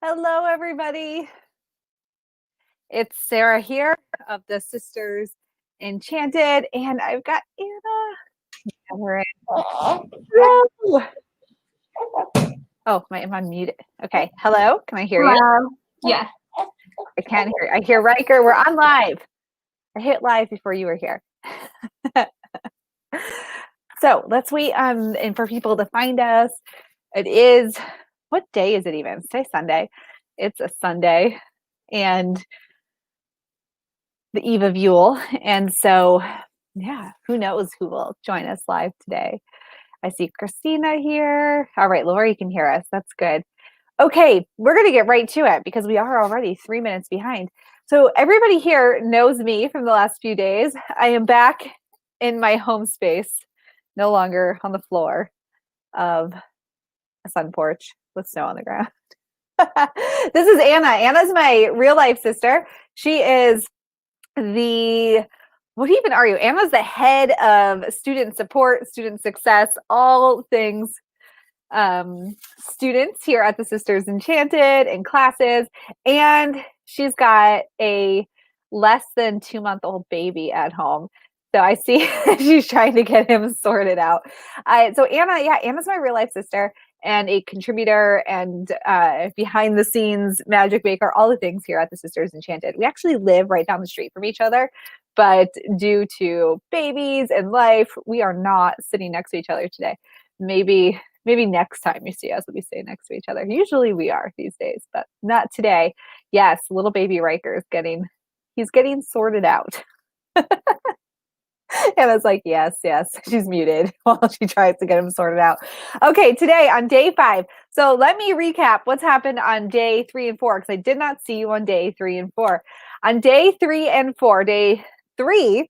Hello, everybody. It's Sarah here of the Sisters Enchanted, and I've got Anna. We're in. Woo! Oh, I'm unmuted. Okay. Hello. Can I hear you? Hello. Yeah. I can't hear. I hear Riker. We're on live. I hit live before you were here. So let's wait and for people to find us. It is, what day is it even? Today's Sunday. It's a Sunday and the eve of Yule. And so, yeah, who knows who will join us live today. I see Christina here. All right, Lori, you can hear us. That's good. Okay, we're going to get right to it because we are already 3 minutes behind. So everybody here knows me from the last few days. I am back in my home space, no longer on the floor of a sun porch with snow on the ground. This is Anna. Anna's my real life sister. She is what even are you? Anna's the head of student support, student success, all things students here at the Sisters Enchanted in classes. And she's got a less than 2-month-old baby at home. So I see she's trying to get him sorted out. So Anna's my real life sister and a contributor and behind the scenes magic maker, all the things here at the Sisters Enchanted. We actually live right down the street from each other, but due to babies and life, we are not sitting next to each other today. Maybe next time you see us, we'll be sitting next to each other. Usually we are these days, but not today. Yes, little baby Riker is getting sorted out. And it's like, yes, she's muted while she tries to get him sorted out. Okay, today on day 5. So let me recap what's happened on day 3 and 4, because I did not see you on day 3 and 4. On day 3 and 4, day 3,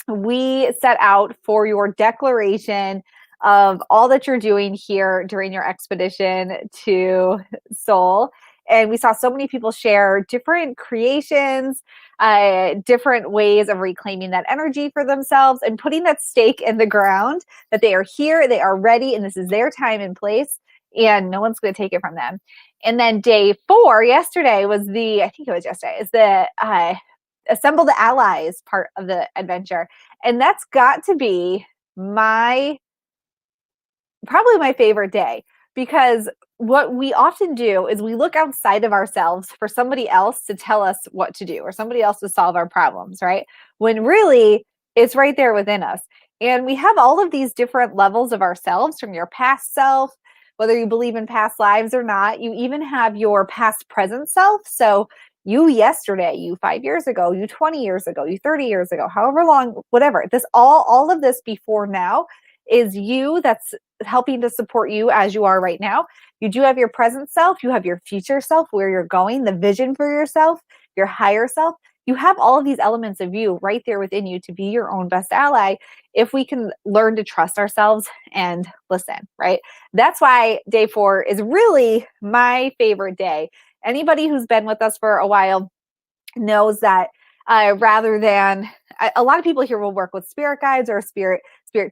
we set out for your declaration of all that you're doing here during your expedition to Seoul. And we saw so many people share different creations, different ways of reclaiming that energy for themselves and putting that stake in the ground that they are here, they are ready, and this is their time and place, and no one's going to take it from them. And then day 4, yesterday was is the assemble the allies part of the adventure. And that's got to be probably my favorite day, because what we often do is we look outside of ourselves for somebody else to tell us what to do or somebody else to solve our problems, right? When really it's right there within us. And we have all of these different levels of ourselves, from your past self, whether you believe in past lives or not. You even have your past present self. So you yesterday, you 5 years ago, you 20 years ago, you 30 years ago, however long, whatever. This all of this before now is you that's helping to support you as you are right now. You do have your present self, you have your future self, where you're going, the vision for yourself, your higher self. You have all of these elements of you right there within you to be your own best ally if we can learn to trust ourselves and listen, right? That's why day 4 is really my favorite day. Anybody who's been with us for a while knows that rather than a lot of people here will work with spirit guides or spirit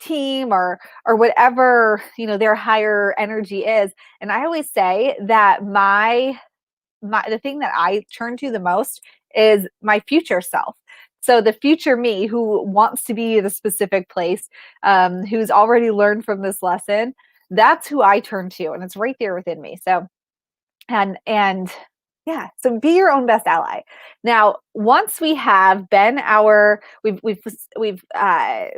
team or whatever, their higher energy is. And I always say that the thing that I turn to the most is my future self. So the future me who wants to be the specific place, who's already learned from this lesson, that's who I turn to, and it's right there within me. So yeah, so be your own best ally. Now, once we have we've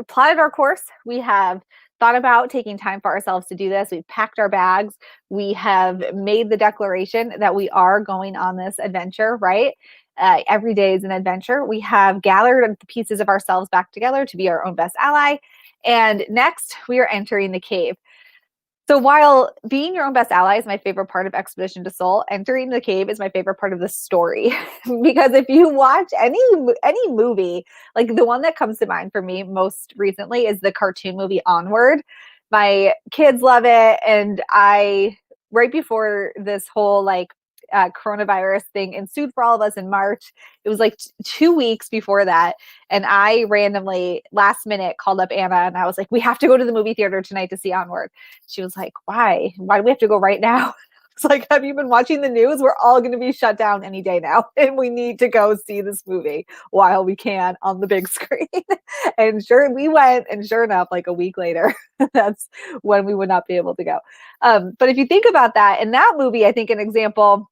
plotted our course, we have thought about taking time for ourselves to do this. We've packed our bags. We have made the declaration that we are going on this adventure, right? Every day is an adventure. We have gathered the pieces of ourselves back together to be our own best ally. And next, we are entering the cave. So while being your own best ally is my favorite part of Expedition to Seoul, entering the cave is my favorite part of the story. Because if you watch any movie, like the one that comes to mind for me most recently is the cartoon movie Onward. My kids love it. And right before this whole coronavirus thing ensued for all of us in March, it was like 2 weeks before that. And I randomly last minute called up Anna and I was like, we have to go to the movie theater tonight to see Onward. She was like, why do we have to go right now? I It's like, have you been watching the news? We're all going to be shut down any day now. And we need to go see this movie while we can on the big screen. And sure, we went, and sure enough, like a week later, that's when we would not be able to go. But if you think about that, in that movie, I think an example,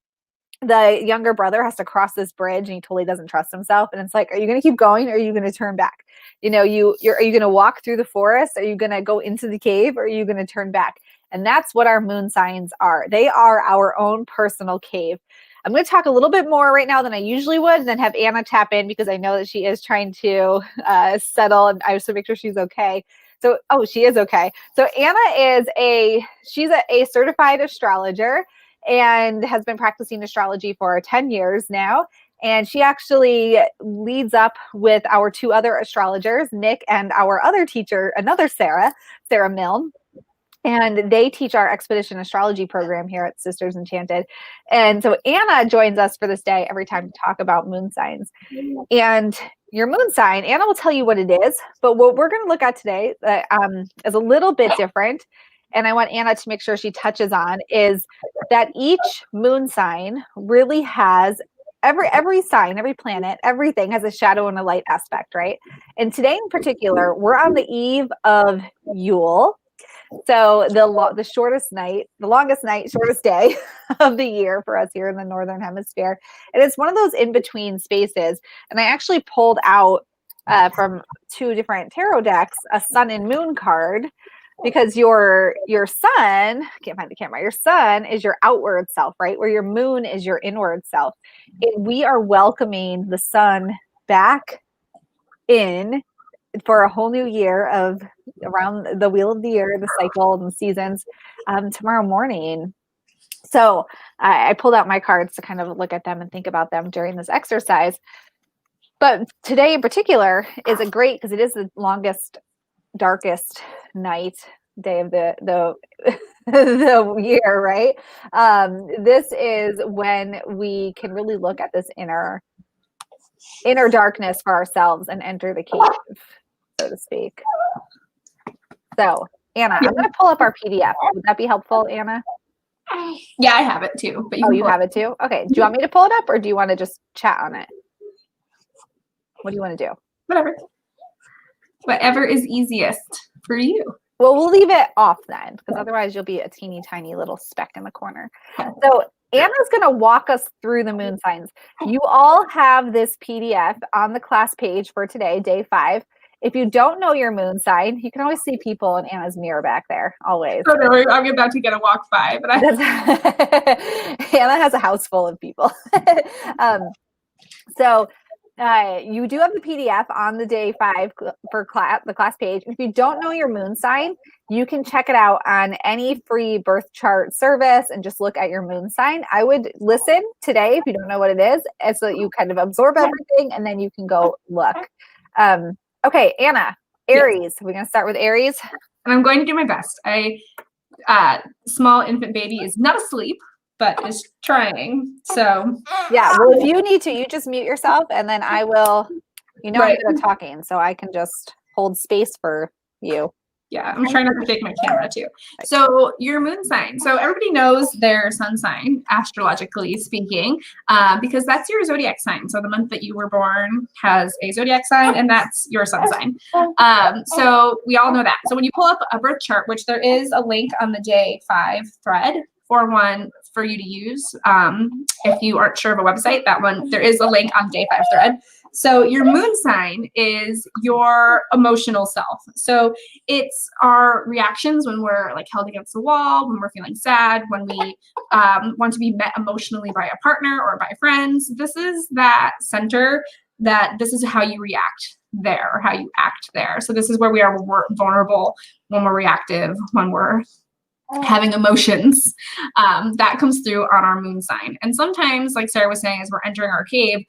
the younger brother has to cross this bridge and he totally doesn't trust himself. And it's like, are you going to keep going or are you going to turn back? You know, are you going to walk through the forest? Are you going to go into the cave or are you going to turn back? And that's what our moon signs are. They are our own personal cave. I'm going to talk a little bit more right now than I usually would, and then have Anna tap in because I know that she is trying to settle, and I just want to make sure she's okay. So, she is okay. So Anna she's a certified astrologer and has been practicing astrology for 10 years now. And she actually leads up with our two other astrologers, Nick and our other teacher, another Sarah Milne. And they teach our expedition astrology program here at Sisters Enchanted. And so Anna joins us for this day every time to talk about moon signs. And your moon sign, Anna will tell you what it is, but what we're going to look at today is a little bit different. And I want Anna to make sure she touches on is that each moon sign really has every sign, every planet, everything has a shadow and a light aspect, right? And today in particular, we're on the eve of Yule. So the shortest night, the longest night, shortest day of the year for us here in the Northern Hemisphere. And it's one of those in-between spaces. And I actually pulled out from two different tarot decks, a sun and moon card, because your sun, can't find the camera, your sun is your outward self, right? Where your moon is your inward self. We are welcoming the sun back in for a whole new year of around the wheel of the year, the cycle and the seasons, tomorrow morning. So I pulled out my cards to kind of look at them and think about them during this exercise. But today in particular is a great, because it is the longest, darkest day of the the year, right? This is when we can really look at this inner darkness for ourselves and enter the cave, so to speak. So, Anna, I'm going to pull up our PDF. Would that be helpful, Anna? Yeah, I have it too. But you have it too? Okay. Do you want me to pull it up or do you want to just chat on it? What do you want to do? Whatever is easiest for you. Well, we'll leave it off then, because otherwise you'll be a teeny tiny little speck in the corner. So Anna's going to walk us through the moon signs. You all have this PDF on the class page for today, day 5. If you don't know your moon sign, you can always see people in Anna's mirror back there, always. Oh, no, I'm about to get a walk by. But Anna has a house full of people. You do have the PDF on the day 5 for the class page. If you don't know your moon sign, you can check it out on any free birth chart service and just look at your moon sign. I would listen today if you don't know what it is, so that you kind of absorb everything and then you can go look. Okay, Anna, Aries. Yes. We're going to start with Aries. And I'm going to do my best. Small infant baby is not asleep, but is trying. So yeah, well, if you need to, you just mute yourself and then I will, I'm good at talking, so I can just hold space for you. Yeah, I'm trying not to shake my camera too. So your moon sign. So everybody knows their sun sign, astrologically speaking, because that's your zodiac sign. So the month that you were born has a zodiac sign, and that's your sun sign. So we all know that. So when you pull up a birth chart, which there is a link on the day 5 thread for one for you to use, if you aren't sure of a website, that one, there is a link on day 5 thread. So your moon sign is your emotional self. So it's our reactions when we're like held against the wall, when we're feeling sad, when we want to be met emotionally by a partner or by friends. This is that center, this is how you react there, or how you act there. So this is where we are vulnerable, when we're reactive, when we're having emotions. That comes through on our moon sign. And sometimes, like Sarah was saying, as we're entering our cave,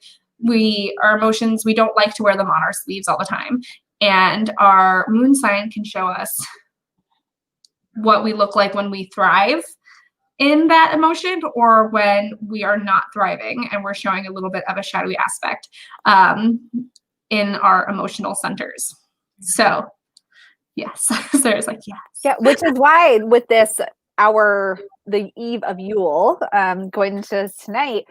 our emotions, we don't like to wear them on our sleeves all the time. And our moon sign can show us what we look like when we thrive in that emotion, or when we are not thriving and we're showing a little bit of a shadowy aspect in our emotional centers. So yes, Sarah's like, yes. Yeah, which is why with this, our the eve of Yule, going into tonight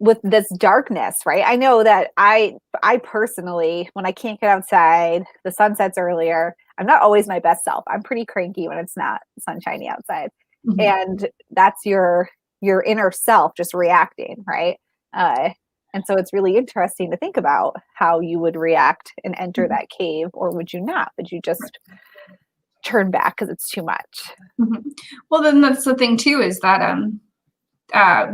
with this darkness, right? I know that I personally, when I can't get outside, the sun sets earlier, I'm not always my best self. I'm pretty cranky when it's not sunshiny outside. Mhm. And that's your inner self just reacting, right? And so it's really interesting to think about how you would react and enter that cave, or would you not? Would you just turn back because it's too much? Mhm. Well, then that's the thing too, is that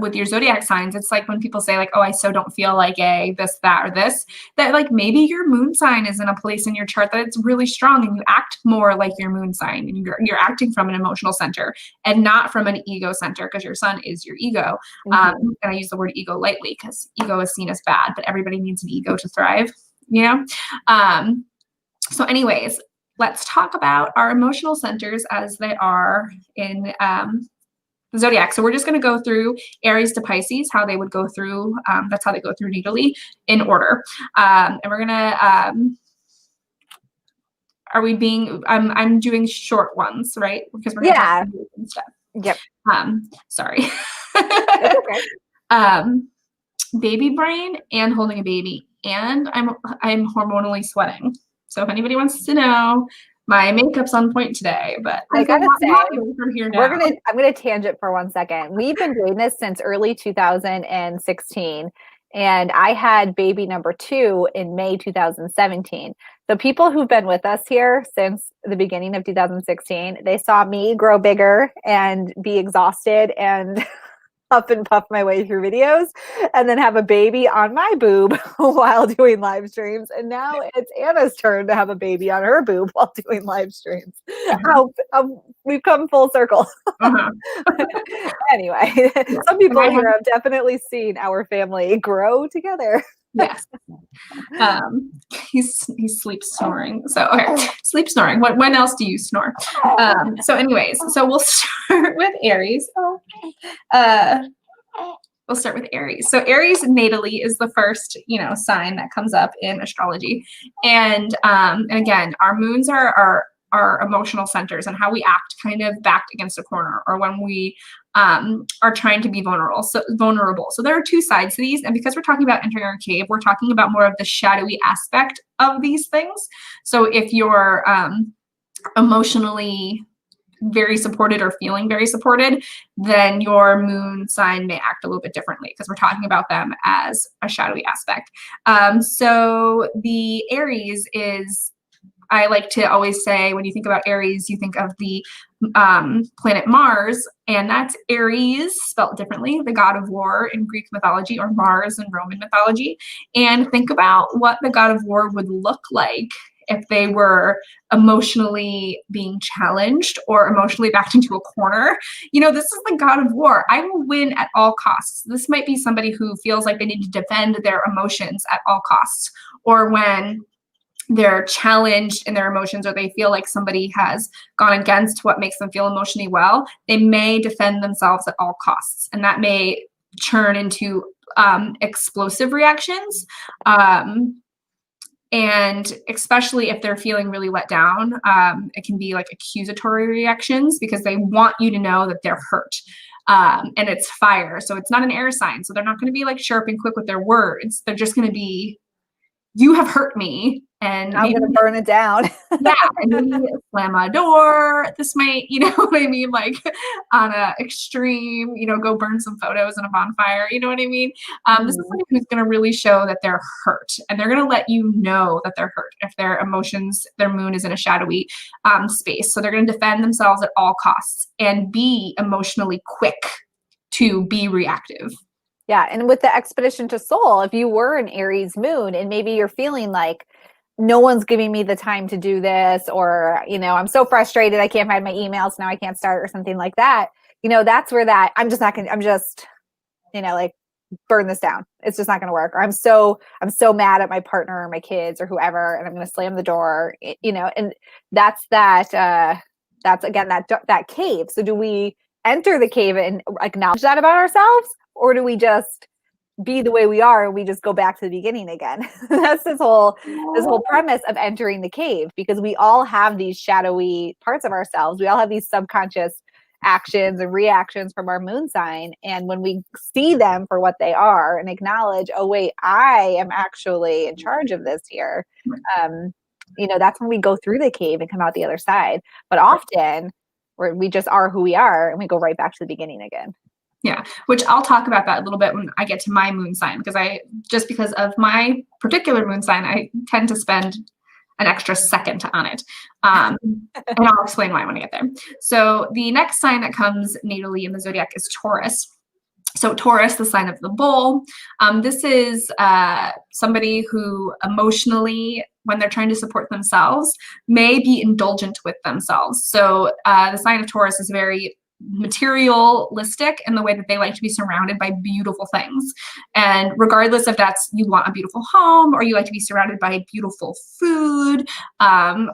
with your zodiac signs, it's like when people say like, oh, I so don't feel like a this, that, or this, that like maybe your moon sign is in a place in your chart that it's really strong and you act more like your moon sign, and you're acting from an emotional center and not from an ego center, because your sun is your ego. And I use the word ego lightly because ego is seen as bad, but everybody needs an ego to thrive, you know? So anyways, let's talk about our emotional centers as they are in the zodiac. So we're just going to go through Aries to Pisces, how they would go through. That's how they go through natally in order. And we're going to, are we being, I'm doing short ones, right? Because we're going to talk about and stuff. Yep. Sorry. It's okay. Baby brain and holding a baby. And I'm hormonally sweating. So if anybody wants to know, my makeup's on point today, but I gotta say, I'm gonna tangent for 1 second. We've been doing this since early 2016, and I had baby number 2 in May 2017. So people who've been with us here since the beginning of 2016, they saw me grow bigger and be exhausted and huff and puff my way through videos, and then have a baby on my boob while doing live streams. And now it's Anna's turn to have a baby on her boob while doing live streams. We've come full circle. Anyway, some people here have definitely seen our family grow together. Yes. He's sleep snoring. So okay, sleep snoring. When else do you snore? So anyways, so we'll start with Aries. We'll start with Aries. So Aries natally is the first, sign that comes up in astrology. And again, our moons are our emotional centers and how we act kind of backed against a corner, or when we are trying to be vulnerable. So there are two sides to these. And because we're talking about entering our cave, we're talking about more of the shadowy aspect of these things. So if you're emotionally very supported or feeling very supported, then your moon sign may act a little bit differently, because we're talking about them as a shadowy aspect. So the Aries is, I like to always say, when you think about Aries, you think of the planet Mars, and that's Ares, spelled differently, the god of war in Greek mythology, or Mars in Roman mythology. And think about what the god of war would look like if they were emotionally being challenged or emotionally backed into a corner. This is the god of war. I will win at all costs. This might be somebody who feels like they need to defend their emotions at all costs, or when they're challenged in their emotions, or they feel like somebody has gone against what makes them feel emotionally well, they may defend themselves at all costs. And that may turn into explosive reactions. And especially if they're feeling really let down, it can be like accusatory reactions, because they want you to know that they're hurt. And it's fire. So it's not an air sign. So they're not going to be like sharp and quick with their words. They're just going to be, you have hurt me, and I'm going to burn it down. Yeah, and maybe slam a door. This might, what I mean, like on a extreme, go burn some photos in a bonfire. You know what I mean? This is somebody who's going to really show that they're hurt, and they're going to let you know that they're hurt if their emotions, their moon is in a shadowy space. So they're going to defend themselves at all costs and be emotionally quick to be reactive. Yeah. And with the expedition to soul, if you were an Aries moon and maybe you're feeling like no one's giving me the time to do this, or, I'm so frustrated, I can't find my emails, now I can't start, or something like that, that's where I'm just, like, burn this down. It's just not going to work. Or I'm so mad at my partner or my kids or whoever, and I'm going to slam the door, and that's again, that cave. So do we enter the cave and acknowledge that about ourselves? Or do we just be the way we are and we just go back to the beginning again? That's this whole premise of entering the cave, because we all have these shadowy parts of ourselves. We all have these subconscious actions and reactions from our moon sign. And when we see them for what they are and acknowledge, oh, wait, I am actually in charge of this here. That's when we go through the cave and come out the other side. But often we just are who we are and we go right back to the beginning again. Yeah, which I'll talk about that a little bit when I get to my moon sign, because of my particular moon sign, I tend to spend an extra second on it. And I'll explain why when I get there. So the next sign that comes natally in the zodiac is Taurus. So Taurus, the sign of the bull. This is somebody who emotionally, when they're trying to support themselves, may be indulgent with themselves. So the sign of Taurus is very materialistic in the way that they like to be surrounded by beautiful things. And regardless if that's you want a beautiful home or you like to be surrounded by beautiful food,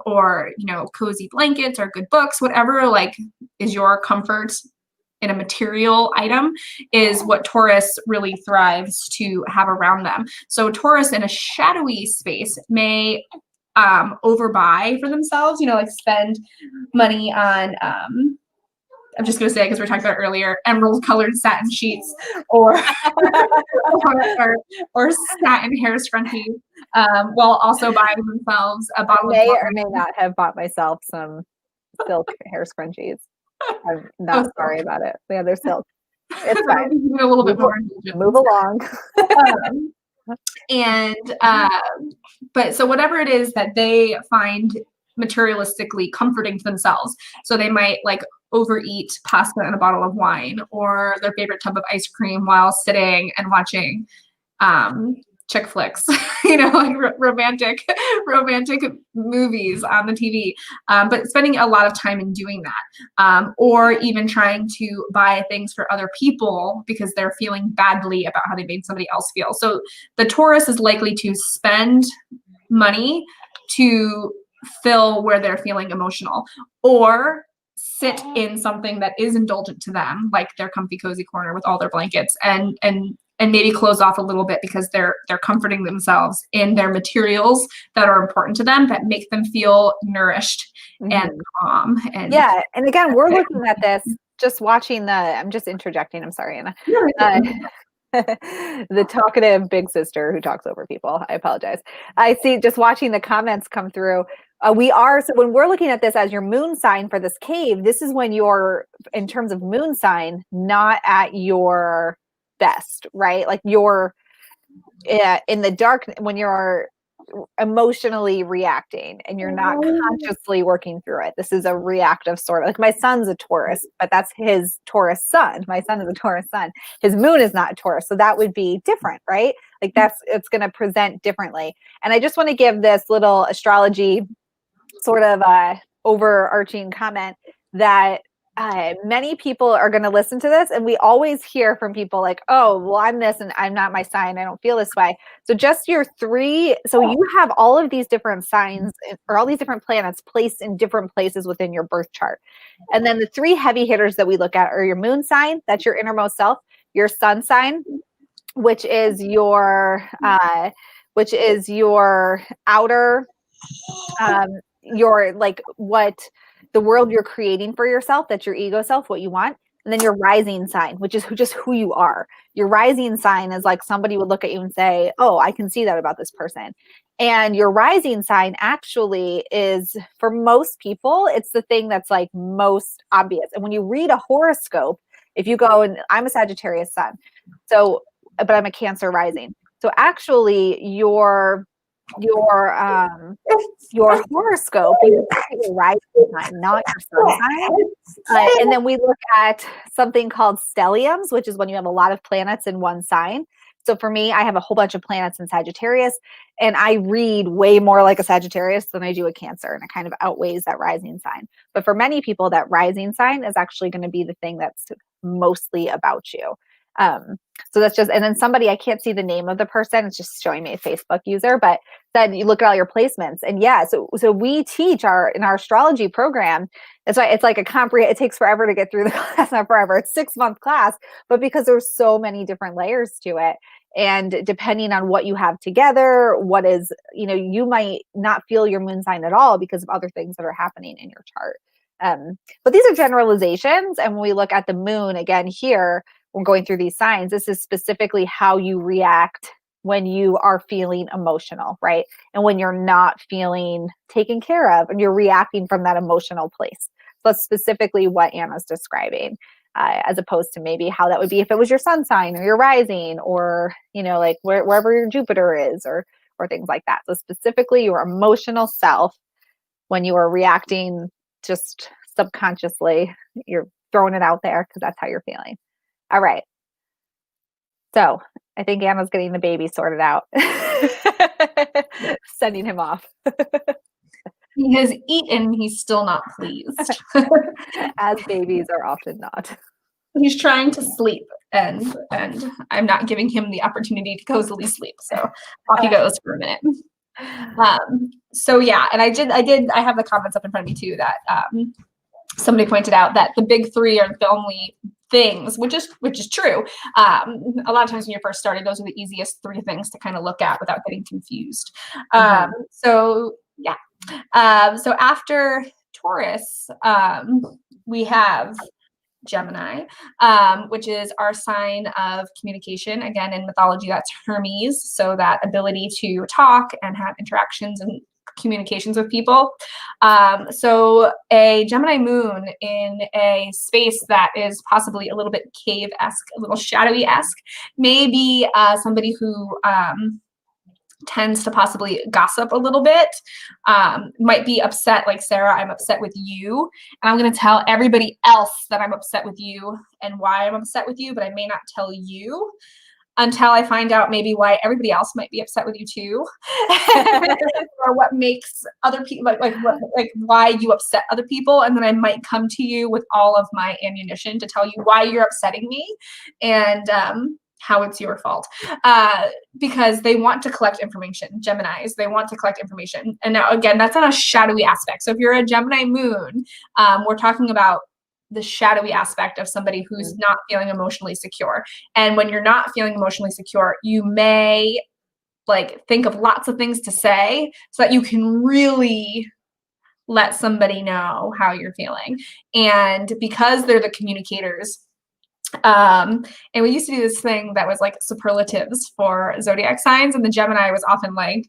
or cozy blankets or good books, whatever like is your comfort in a material item is what Taurus really thrives to have around them. So Taurus in a shadowy space may overbuy for themselves, like spend money on I'm just going to say it because we were talking about earlier, emerald colored satin sheets or or satin hair scrunchies, while also buying themselves a bottle I may of water. or may not have bought myself some silk hair scrunchies. I'm not sorry about it. Yeah, they're silk. It's fine. A little bit more. Move along. But so whatever it is that they find materialistically comforting to themselves, so they might like overeat pasta and a bottle of wine or their favorite tub of ice cream while sitting and watching chick flicks, like romantic movies on the TV, but spending a lot of time in doing that, or even trying to buy things for other people because they're feeling badly about how they made somebody else feel. So the Taurus is likely to spend money to fill where they're feeling emotional, or sit in something that is indulgent to them, like their comfy cozy corner with all their blankets, and maybe close off a little bit because they're comforting themselves in their materials that are important to them, that make them feel nourished and calm. And yeah, and again, we're looking at this just watching I'm just interjecting, I'm sorry, Anna. The talkative big sister who talks over people. I apologize. I see just watching the comments come through. So when we're looking at this as your moon sign for this cave, this is when you're, in terms of moon sign, not at your best, right? Like you're in the dark when you're emotionally reacting and you're not consciously working through it. This is a reactive sort of, like my son's a Taurus, but that's his Taurus sun. My son is a Taurus sun. His moon is not a Taurus. So that would be different, right? Like it's going to present differently. And I just want to give this little astrology sort of overarching comment that many people are going to listen to this, and we always hear from people like, oh, well, I'm this and I'm not my sign, I don't feel this way. So just your so you have all of these different signs or all these different planets placed in different places within your birth chart. And then the three heavy hitters that we look at are your moon sign, that's your innermost self, your sun sign, which is your outer, your like what the world you're creating for yourself, that's your ego self, what you want. And then your rising sign, which is just who you are. Your rising sign is like somebody would look at you and say, oh, I can see that about this person. And your rising sign actually is, for most people, it's the thing that's like most obvious. And when you read a horoscope, if you go, and I'm a Sagittarius sun, so, but I'm a Cancer rising. So actually your horoscope is your rising sign, not your sun sign. And then we look at something called stelliums, which is when you have a lot of planets in one sign. So for me, I have a whole bunch of planets in Sagittarius, and I read way more like a Sagittarius than I do a Cancer, and it kind of outweighs that rising sign. But for many people, that rising sign is actually going to be the thing that's mostly about you. So that's just, and then somebody, I can't see the name of the person, it's just showing me a Facebook user, but then you look at all your placements, and yeah, so we teach in our astrology program. That's why it's like it takes forever to get through the class, not forever, it's 6-month class, but because there's so many different layers to it. And depending on what you have together, what is, you might not feel your moon sign at all because of other things that are happening in your chart. But these are generalizations. And when we look at the moon again here, we're going through these signs. This is specifically how you react when you are feeling emotional, right? And when you're not feeling taken care of and you're reacting from that emotional place. So that's specifically what Anna's describing, as opposed to maybe how that would be if it was your sun sign or your rising, or, you know, like wherever your Jupiter is, or things like that. So specifically your emotional self, when you are reacting just subconsciously, you're throwing it out there because that's how you're feeling. All right. So I think Anna's getting the baby sorted out. Sending him off. He has eaten, he's still not pleased. As babies are often not. He's trying to sleep, and I'm not giving him the opportunity to cozily sleep. So off he goes for a minute. So yeah, and I have the comments up in front of me too, that somebody pointed out that the big three are the only things, which is true. A lot of times when you're first starting, those are the easiest three things to kind of look at without getting confused. So yeah. So after Taurus, we have Gemini, which is our sign of communication. Again, in mythology, that's Hermes. So that ability to talk and have interactions and communications with people. So a Gemini moon in a space that is possibly a little bit cave-esque, a little shadowy-esque, maybe somebody who tends to possibly gossip a little bit, might be upset, like, Sarah, I'm upset with you, and I'm going to tell everybody else that I'm upset with you and why I'm upset with you, but I may not tell you until I find out maybe why everybody else might be upset with you too, or what makes other people, like why you upset other people, and then I might come to you with all of my ammunition to tell you why you're upsetting me, and how it's your fault, because they want to collect information. Geminis, they want to collect information. And now, again, that's on a shadowy aspect. So if you're a Gemini moon, we're talking about the shadowy aspect of somebody who's not feeling emotionally secure. And when you're not feeling emotionally secure, you may think of lots of things to say so that you can really let somebody know how you're feeling. And because they're the communicators, and we used to do this thing that was like superlatives for zodiac signs, and the Gemini was often like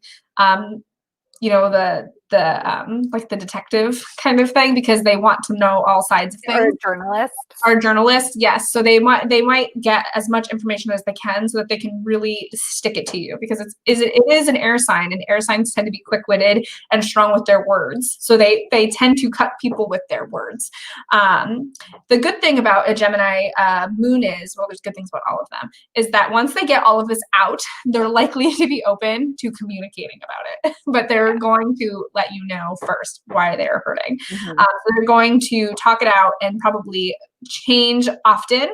the detective kind of thing, because they want to know all sides of things. Or a journalist. Our journalist, yes. So they might get as much information as they can so that they can really stick it to you, because it is an air sign, and air signs tend to be quick-witted and strong with their words. So they tend to cut people with their words. The good thing about a Gemini moon is, well, there's good things about all of them, is that once they get all of this out, they're likely to be open to communicating about it. But they're going to let you know first why they're hurting. So they're going to talk it out and probably change often.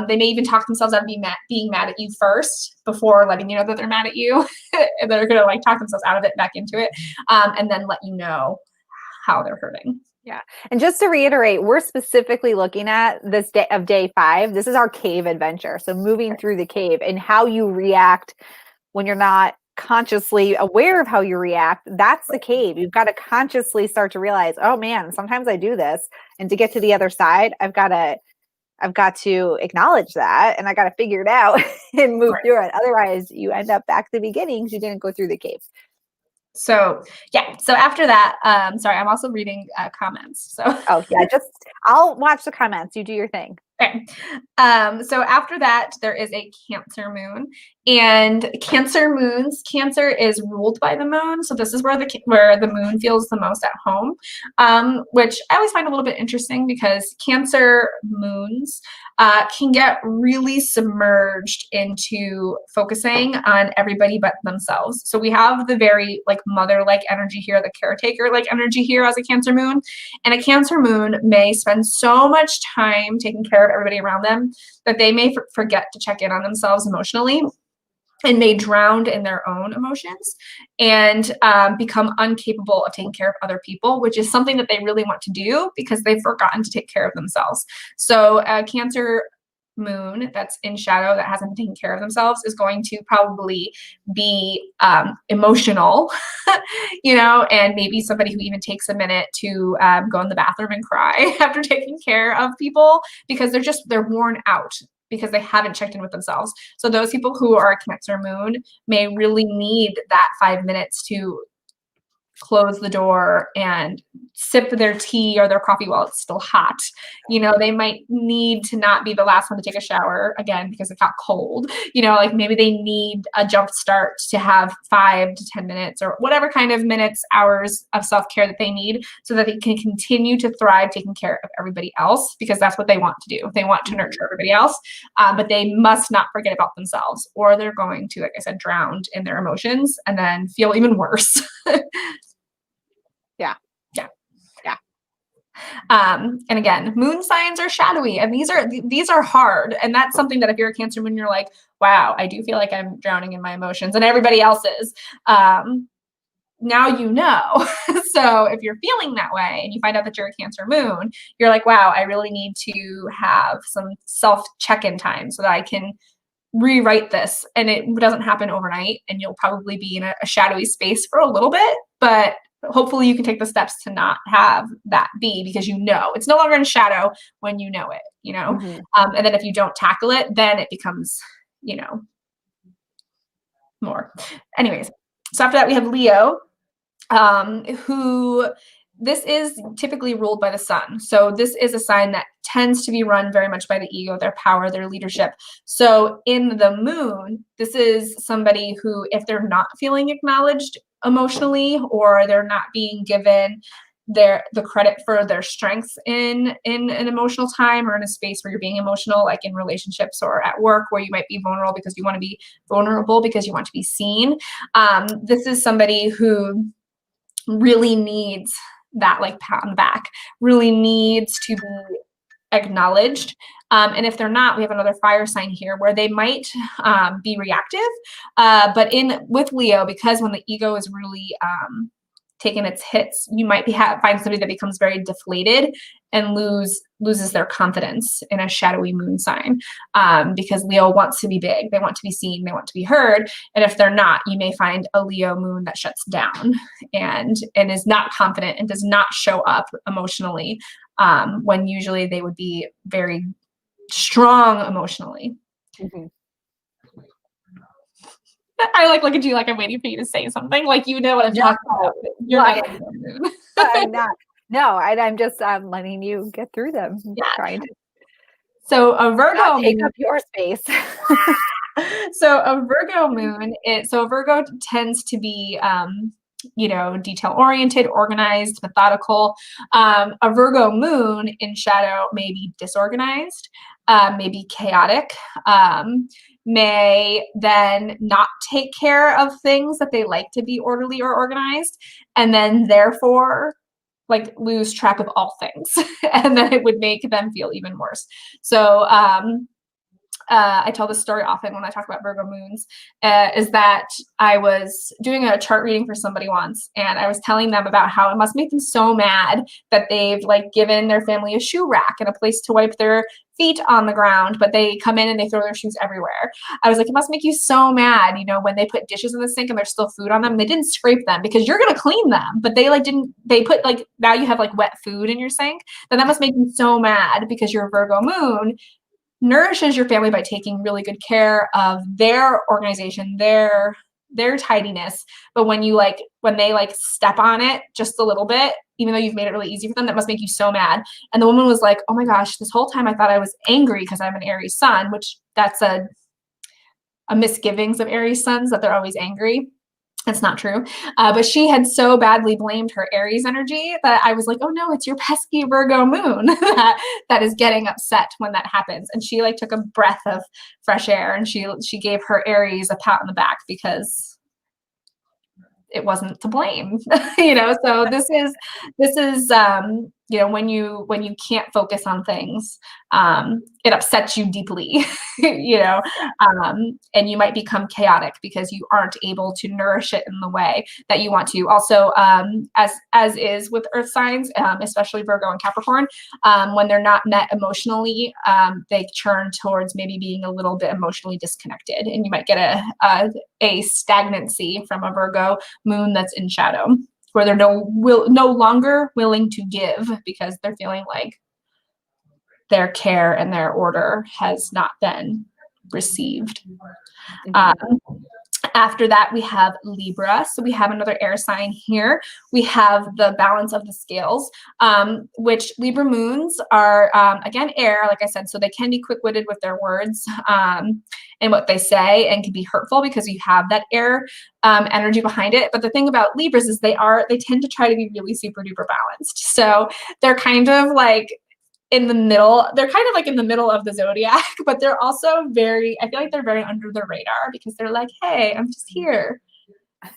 They may even talk themselves out of being mad at you first before letting you know that they're mad at you. And they're going to talk themselves out of it, back into it, and then let you know how they're hurting. Yeah. And just to reiterate, we're specifically looking at this day of day 5. This is our cave adventure. So moving through the cave and how you react when you're not consciously aware of how you react. That's the cave. You've got to consciously start to realize, oh man, sometimes I do this. And to get to the other side, I've got to acknowledge that, and I got to figure it out and move through it. Otherwise, you end up back to the beginning because you didn't go through the cave. So yeah. So after that, sorry, I'm also reading comments. So I'll watch the comments. You do your thing. Okay. So after that, there is a Cancer moon, and Cancer is ruled by the moon. So this is where the moon feels the most at home, which I always find a little bit interesting, because Cancer moons can get really submerged into focusing on everybody but themselves. So we have the very mother-like energy here, the caretaker-like energy here as a Cancer moon, and a Cancer moon may spend so much time taking care of everybody around them that they may forget to check in on themselves emotionally, and may drown in their own emotions and become incapable of taking care of other people, which is something that they really want to do because they've forgotten to take care of themselves. So Cancer moon that's in shadow that hasn't taken care of themselves is going to probably be emotional, and maybe somebody who even takes a minute to go in the bathroom and cry after taking care of people because they're worn out because they haven't checked in with themselves. So those people who are a Cancer moon may really need that 5 minutes to close the door and sip their tea or their coffee while it's still hot. They might need to not be the last one to take a shower again because it got cold. Like maybe they need a jump start to have 5 to 10 minutes or whatever kind of minutes, hours of self-care that they need so that they can continue to thrive taking care of everybody else, because that's what they want to do. They want to nurture everybody else, but they must not forget about themselves, or they're going to, like I said, drown in their emotions and then feel even worse. Yeah. Yeah. Yeah. And again, moon signs are shadowy, and these are hard. And that's something that if you're a Cancer moon, you're like, wow, I do feel like I'm drowning in my emotions and everybody else is. Now you know. So if you're feeling that way and you find out that you're a Cancer moon, you're like, wow, I really need to have some self check-in time so that I can rewrite this. And it doesn't happen overnight, and you'll probably be in a shadowy space for a little bit, but hopefully you can take the steps to not have that be, because it's no longer in shadow when you know it, Mm-hmm. and then if you don't tackle it, then it becomes, more. Anyways, so after that we have Leo, who this is typically ruled by the sun. So this is a sign that tends to be run very much by the ego, their power, their leadership. So in the moon, this is somebody who, if they're not feeling acknowledged emotionally, or they're not being given the credit for their strengths in an emotional time, or in a space where you're being emotional, like in relationships or at work, where you might be vulnerable because you want to be vulnerable because you want to be seen. This is somebody who really needs that like pat on the back, really needs to be acknowledged. And if they're not, we have another fire sign here where they might be reactive. But with Leo, because when the ego is really taking its hits, you might find somebody that becomes very deflated and loses their confidence in a shadowy moon sign, because Leo wants to be big, they want to be seen, they want to be heard. And if they're not, you may find a Leo moon that shuts down and is not confident and does not show up emotionally, when usually they would be very strong emotionally. Mm-hmm. I look at you like I'm waiting for you to say something, like what I'm talking about. You're not on the moon. I'm not. No, I'm just letting you get through them. Yeah. Trying to. So a Virgo take up your space. So a Virgo moon, Virgo tends to be detail oriented, organized, methodical. A Virgo moon in shadow may be disorganized, may be chaotic, may then not take care of things that they like to be orderly or organized, and then therefore like lose track of all things. And then it would make them feel even worse. So I tell this story often when I talk about Virgo moons, is that I was doing a chart reading for somebody once, and I was telling them about how it must make them so mad that they've like given their family a shoe rack and a place to wipe their feet on the ground, but they come in and they throw their shoes everywhere. I was like, it must make you so mad, when they put dishes in the sink and there's still food on them, and they didn't scrape them because you're going to clean them, but they put like, now you have like wet food in your sink. Then that must make you so mad because your Virgo moon nourishes your family by taking really good care of their organization, their tidiness. But when they step on it just a little bit, even though you've made it really easy for them, that must make you so mad. And the woman was like, oh my gosh, this whole time I thought I was angry because I'm an Aries sun, which that's a misgivings of Aries suns, that they're always angry. That's not true. But she had so badly blamed her Aries energy that I was like, oh no, it's your pesky Virgo moon that is getting upset when that happens. And she like took a breath of fresh air, and she gave her Aries a pat on the back because it wasn't to blame. So this is when you can't focus on things, it upsets you deeply, and you might become chaotic because you aren't able to nourish it in the way that you want to. Also, as is with earth signs, especially Virgo and Capricorn, when they're not met emotionally, they turn towards maybe being a little bit emotionally disconnected, and you might get a stagnancy from a Virgo moon that's in shadow, where they're no longer willing to give because they're feeling like their care and their order has not been received. After that, we have Libra. So we have another air sign here. We have the balance of the scales, which Libra moons are, again, air, like I said, so they can be quick-witted with their words and what they say, and can be hurtful because you have that air energy behind it. But the thing about Libras is they tend to try to be really super duper balanced. So they're kind of like in the middle. They're kind of like in the middle of the zodiac, but they're also I feel like they're very under the radar because they're like, hey, I'm just here.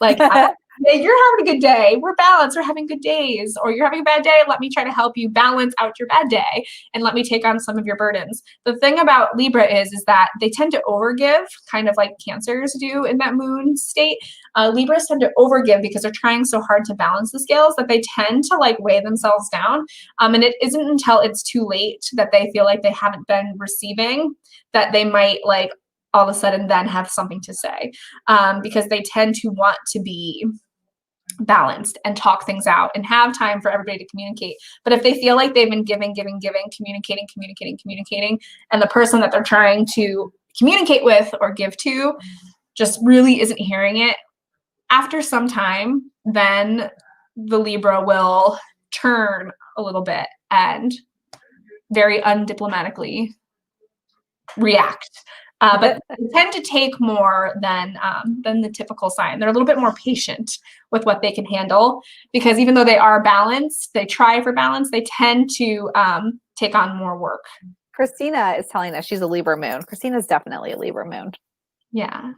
Like, you're having a good day. We're balanced. We're having good days. Or you're having a bad day. Let me try to help you balance out your bad day and let me take on some of your burdens. The thing about Libra is that they tend to overgive, kind of like Cancers do in that moon state. Libras tend to overgive because they're trying so hard to balance the scales that they tend to like weigh themselves down. And it isn't until it's too late that they feel like they haven't been receiving that they might like all of a sudden then have something to say, because they tend to want to be balanced and talk things out and have time for everybody to communicate. But if they feel like they've been giving, communicating, and the person that they're trying to communicate with or give to just really isn't hearing it, after some time, then the Libra will turn a little bit and very undiplomatically react. But they tend to take more than the typical sign. They're a little bit more patient with what they can handle because even though they are balanced, they try for balance, they tend to take on more work. Christina is telling us she's a Libra moon. Christina's definitely a Libra moon. Yeah.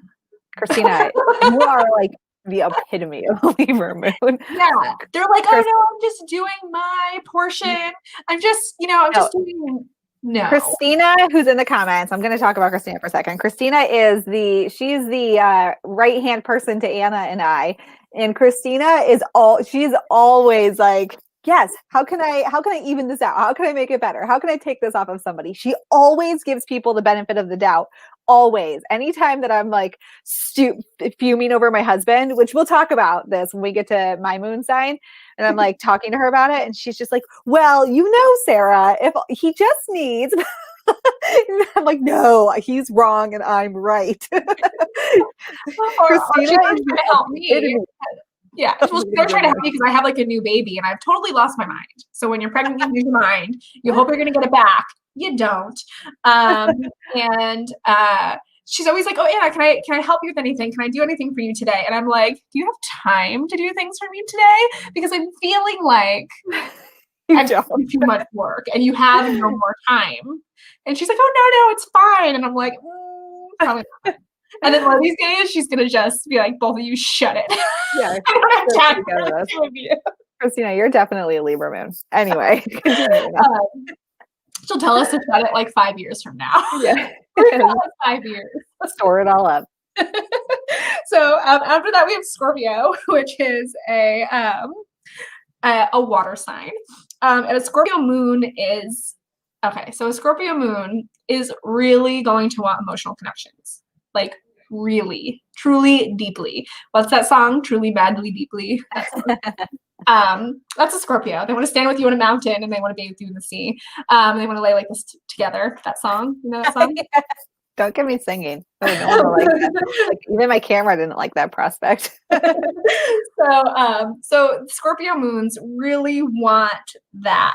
Christina, you are like the epitome of a Libra moon. Yeah. They're like, oh no, I'm just doing my portion. I'm just doing. No. Christina, who's in the comments, I'm going to talk about Christina for a second. Christina she's the right-hand person to Anna and I. And Christina she's always like, yes, how can I even this out? How can I make it better? How can I take this off of somebody? She always gives people the benefit of the doubt. Always. Anytime that I'm like fuming over my husband, which we'll talk about this when we get to my moon sign, and I'm like talking to her about it, and she's just like, well, Sarah, if he just needs I'm like, no, he's wrong and I'm right. Christina is trying to help me. Yeah, well, they're trying to help me because I have like a new baby and I've totally lost my mind. So when you're pregnant, you lose your mind. You hope you're going to get it back. You don't. She's always like, oh, Anna, can I help you with anything? Can I do anything for you today? And I'm like, do you have time to do things for me today? Because I'm feeling like I've done too much work and you have no more time. And she's like, oh, no, it's fine. And I'm like, probably not. And then one of these days, she's going to just be like, both of you shut it. Yeah. I don't have time for the two of you. Christina, you're definitely a Libra moon. Anyway. She'll tell us to shut it like 5 years from now. Yeah. 5 years. Store it all up. So after that, we have Scorpio, which is a water sign. And a Scorpio moon is, okay, so a Scorpio moon is really going to want emotional connections. Like really, truly, deeply. What's that song? Truly, madly, deeply. That's a Scorpio. They want to stand with you on a mountain and they want to bathe you in the sea. They want to lay like this together. That song, you know that song? Don't get me singing. Like even my camera didn't like that prospect. So Scorpio moons really want that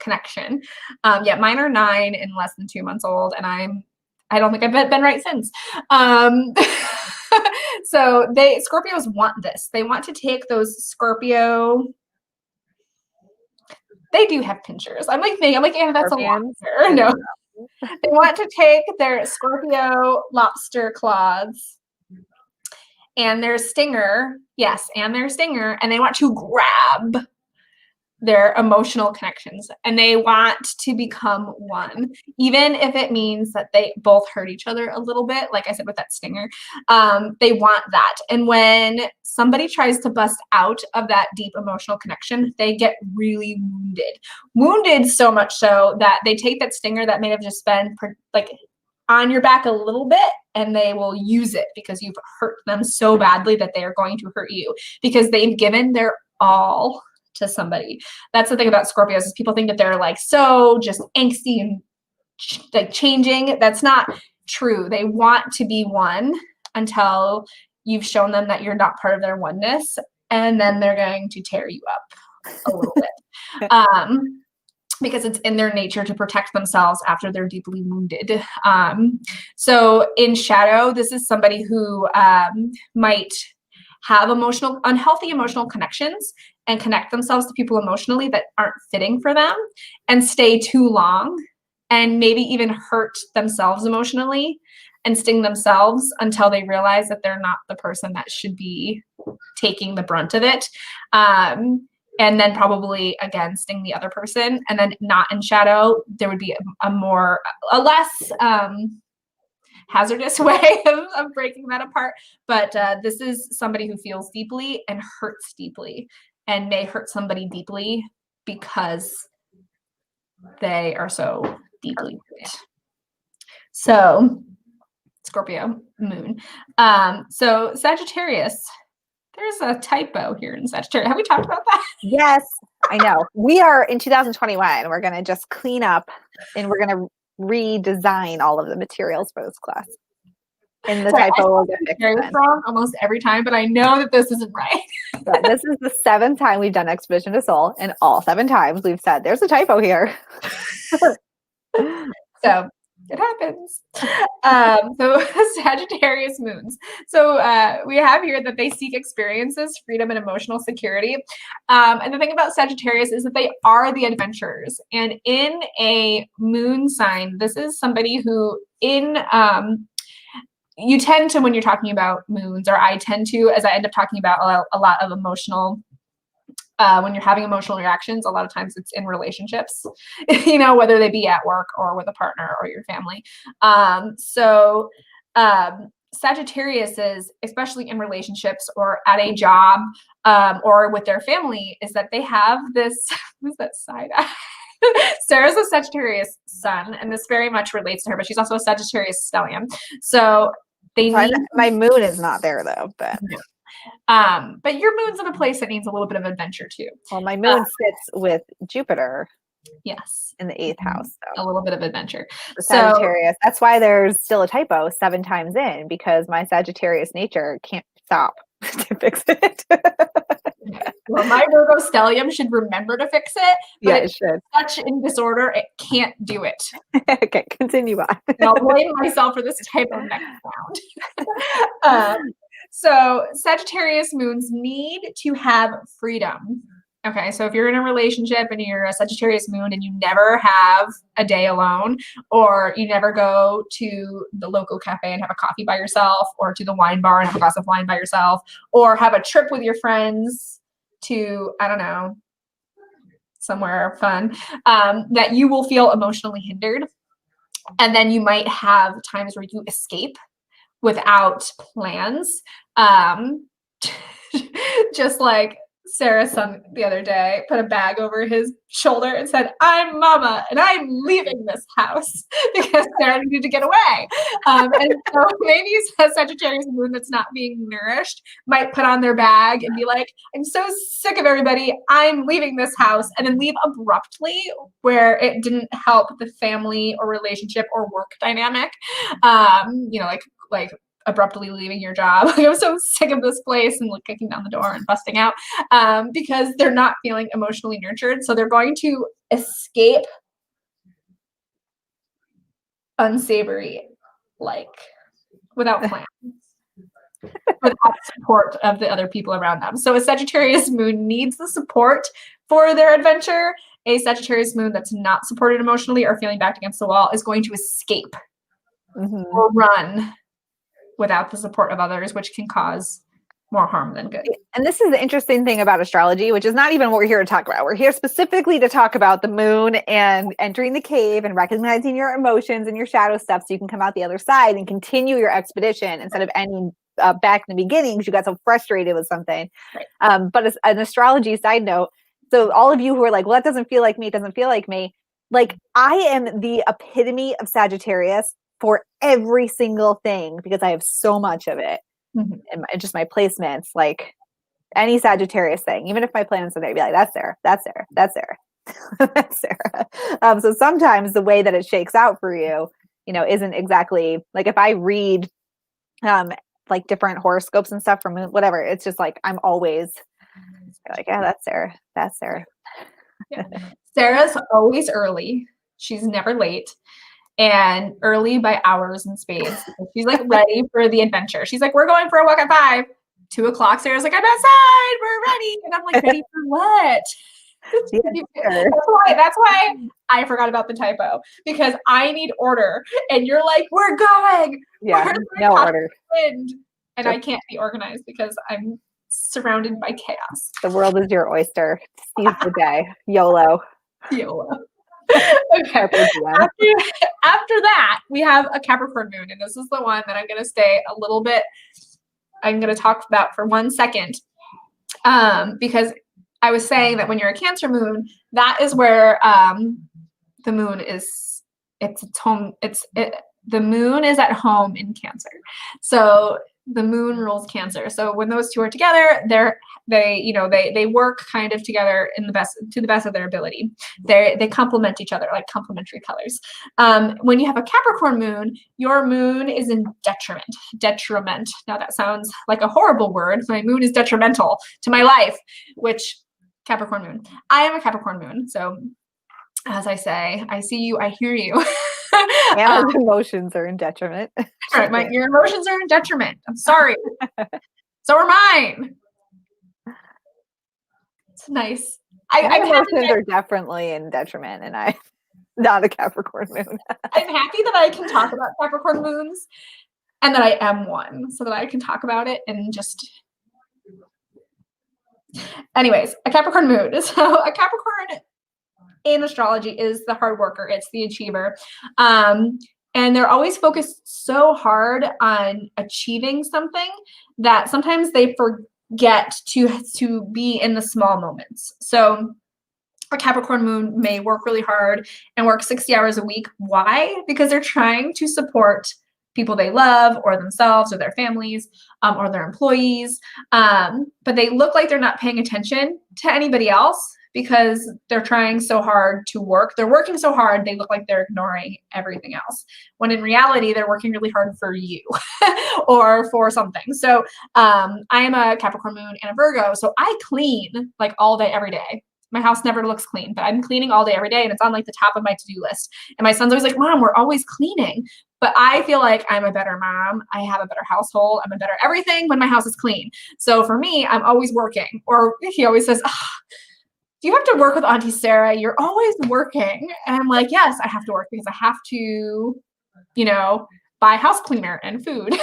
connection. Mine are 9 and less than 2 months old, and I don't think I've been right since. So Scorpios want this. They want to take those Scorpio. They do have pinchers. I'm like, Anna, that's Scorpions. A lobster. No. They want to take their Scorpio lobster claws and their stinger. Yes, and their stinger. And they want to grab their emotional connections, and they want to become one, even if it means that they both hurt each other a little bit. Like I said with that stinger, they want that. And when somebody tries to bust out of that deep emotional connection, they get really wounded so much so that they take that stinger that may have just been like on your back a little bit, and they will use it because you've hurt them so badly that they are going to hurt you because they've given their all to somebody. That's the thing about Scorpios, is people think that they're like so just angsty and like changing. That's not true. They want to be one until you've shown them that you're not part of their oneness, and then they're going to tear you up a little bit. Because it's in their nature to protect themselves after they're deeply wounded. So in shadow, this is somebody who might have unhealthy emotional connections and connect themselves to people emotionally that aren't fitting for them and stay too long and maybe even hurt themselves emotionally and sting themselves until they realize that they're not the person that should be taking the brunt of it. And then probably again sting the other person. And then not in shadow, there would be a less hazardous way of breaking that apart. But this is somebody who feels deeply and hurts deeply, and may hurt somebody deeply because they are so deeply hurt. So Scorpio moon. So Sagittarius, there's a typo here in Sagittarius. Have we talked about that? Yes, I know. We are in 2021. We're going to just clean up, and we're going to redesign all of the materials for this class. And the typo will get fixed wrong almost every time, but I know that this isn't right. But this is the 7th time we've done Expedition to Soul, and all 7 times we've said there's a typo here. So it happens. So Sagittarius moons. So we have here that they seek experiences, freedom, and emotional security. And the thing about Sagittarius is that they are the adventurers. And in a moon sign, this is somebody who you tend to, when you're talking about moons, or I tend to, as I end up talking about a lot of emotional, when you're having emotional reactions, a lot of times it's in relationships, whether they be at work or with a partner or your family. Sagittarius is, especially in relationships or at a job or with their family, is that they have this, what's that side eye? Sarah's a Sagittarius sun, and this very much relates to her, but she's also a Sagittarius stellium. So my moon is not there though, but your moon's in a place that needs a little bit of adventure too. Well, my moon sits with Jupiter. Yes, in the 8th house. So. A little bit of adventure. Sagittarius. That's why there's still a typo 7 times in, because my Sagittarius nature can't stop to fix it. Well, my Virgo stellium should remember to fix it, but it should. Such in disorder, it can't do it. Okay, continue on. And I'll blame myself for this typo next round. So Sagittarius moons need to have freedom. Okay, so if you're in a relationship and you're a Sagittarius moon and you never have a day alone, or you never go to the local cafe and have a coffee by yourself, or to the wine bar and have a glass of wine by yourself, or have a trip with your friends to, I don't know, somewhere fun, that you will feel emotionally hindered. And then you might have times where you escape without plans. Just like Sarah's son the other day put a bag over his shoulder and said, "I'm mama and I'm leaving this house," because Sarah needed to get away. And so maybe a Sagittarius moon that's not being nourished might put on their bag and be like, "I'm so sick of everybody, I'm leaving this house," and then leave abruptly where it didn't help the family or relationship or work dynamic. Like abruptly leaving your job. Like, I'm so sick of this place, and like kicking down the door and busting out, because they're not feeling emotionally nurtured. So they're going to escape unsavory, like without plans, without support of the other people around them. So a Sagittarius moon needs the support for their adventure. A Sagittarius moon that's not supported emotionally or feeling backed against the wall is going to escape or run without the support of others, which can cause more harm than good. And this is the interesting thing about astrology, which is not even what we're here to talk about. We're here specifically to talk about the moon and entering the cave and recognizing your emotions and your shadow stuff so you can come out the other side and continue your expedition instead of ending back in the beginning because you got so frustrated with something. Right. But as an astrology side note, so all of you who are like, well, that doesn't feel like me, it doesn't feel like me. Like, I am the epitome of Sagittarius for every single thing because I have so much of it. And just my placements, like any Sagittarius thing, even if my planets are there, I'd be like, that's Sarah, that's Sarah, that's Sarah, that's Sarah. So sometimes the way that it shakes out for you, you know, isn't exactly like if I read like different horoscopes and stuff from whatever, it's just like I'm always like, yeah, that's Sarah, that's Sarah. Yeah. Sarah's always early. She's never late. And early by hours and spades. She's like ready for the adventure. She's like, we're going for a walk at 5. 2 o'clock. Sarah's like, I'm outside. We're ready. And I'm like, ready for what? Yeah, that's why I forgot about the typo because I need order. And you're like, we're going. Yeah, no order. Wind. And I can't be organized because I'm surrounded by chaos. The world is your oyster. Seize the day. YOLO. YOLO. Okay. After that, we have a Capricorn moon, and this is the one that I'm going to stay a little bit. I'm going to talk about for 1 second, because I was saying that when you're a Cancer moon, that is where the moon is. It's home. The moon is at home in Cancer, so the moon rules Cancer. So when those two are together, they work kind of together to the best of their ability. They complement each other like complementary colors. When you have a Capricorn moon, your moon is in detriment. Now that sounds like a horrible word. My moon is detrimental to my life, which Capricorn moon. I am a Capricorn moon. So as I say, I see you, I hear you. Anna's emotions are in detriment. Right, your emotions are in detriment. I'm sorry. So are mine. It's nice. My emotions are definitely in detriment, and I'm not a Capricorn moon. I'm happy that I can talk about Capricorn moons and that I am one, so that I can talk about it and just. Anyways, a Capricorn moon. So a Capricorn in astrology is the hard worker. It's the achiever. And they're always focused so hard on achieving something that sometimes they forget to be in the small moments. So a Capricorn moon may work really hard and work 60 hours a week. Why? Because they're trying to support people they love or themselves or their families or their employees. But they look like they're not paying attention to anybody else because they're trying so hard to work. They're working so hard, they look like they're ignoring everything else. When in reality, they're working really hard for you or for something. So I am a Capricorn moon and a Virgo. So I clean like all day, every day. My house never looks clean, but I'm cleaning all day, every day. And it's on like the top of my to-do list. And my son's always like, Mom, we're always cleaning. But I feel like I'm a better mom. I have a better household. I'm a better everything when my house is clean. So for me, I'm always working. Or he always says, you have to work with Auntie Sarah. You're always working. And I'm like, yes, I have to work because I have to, buy house cleaner and food.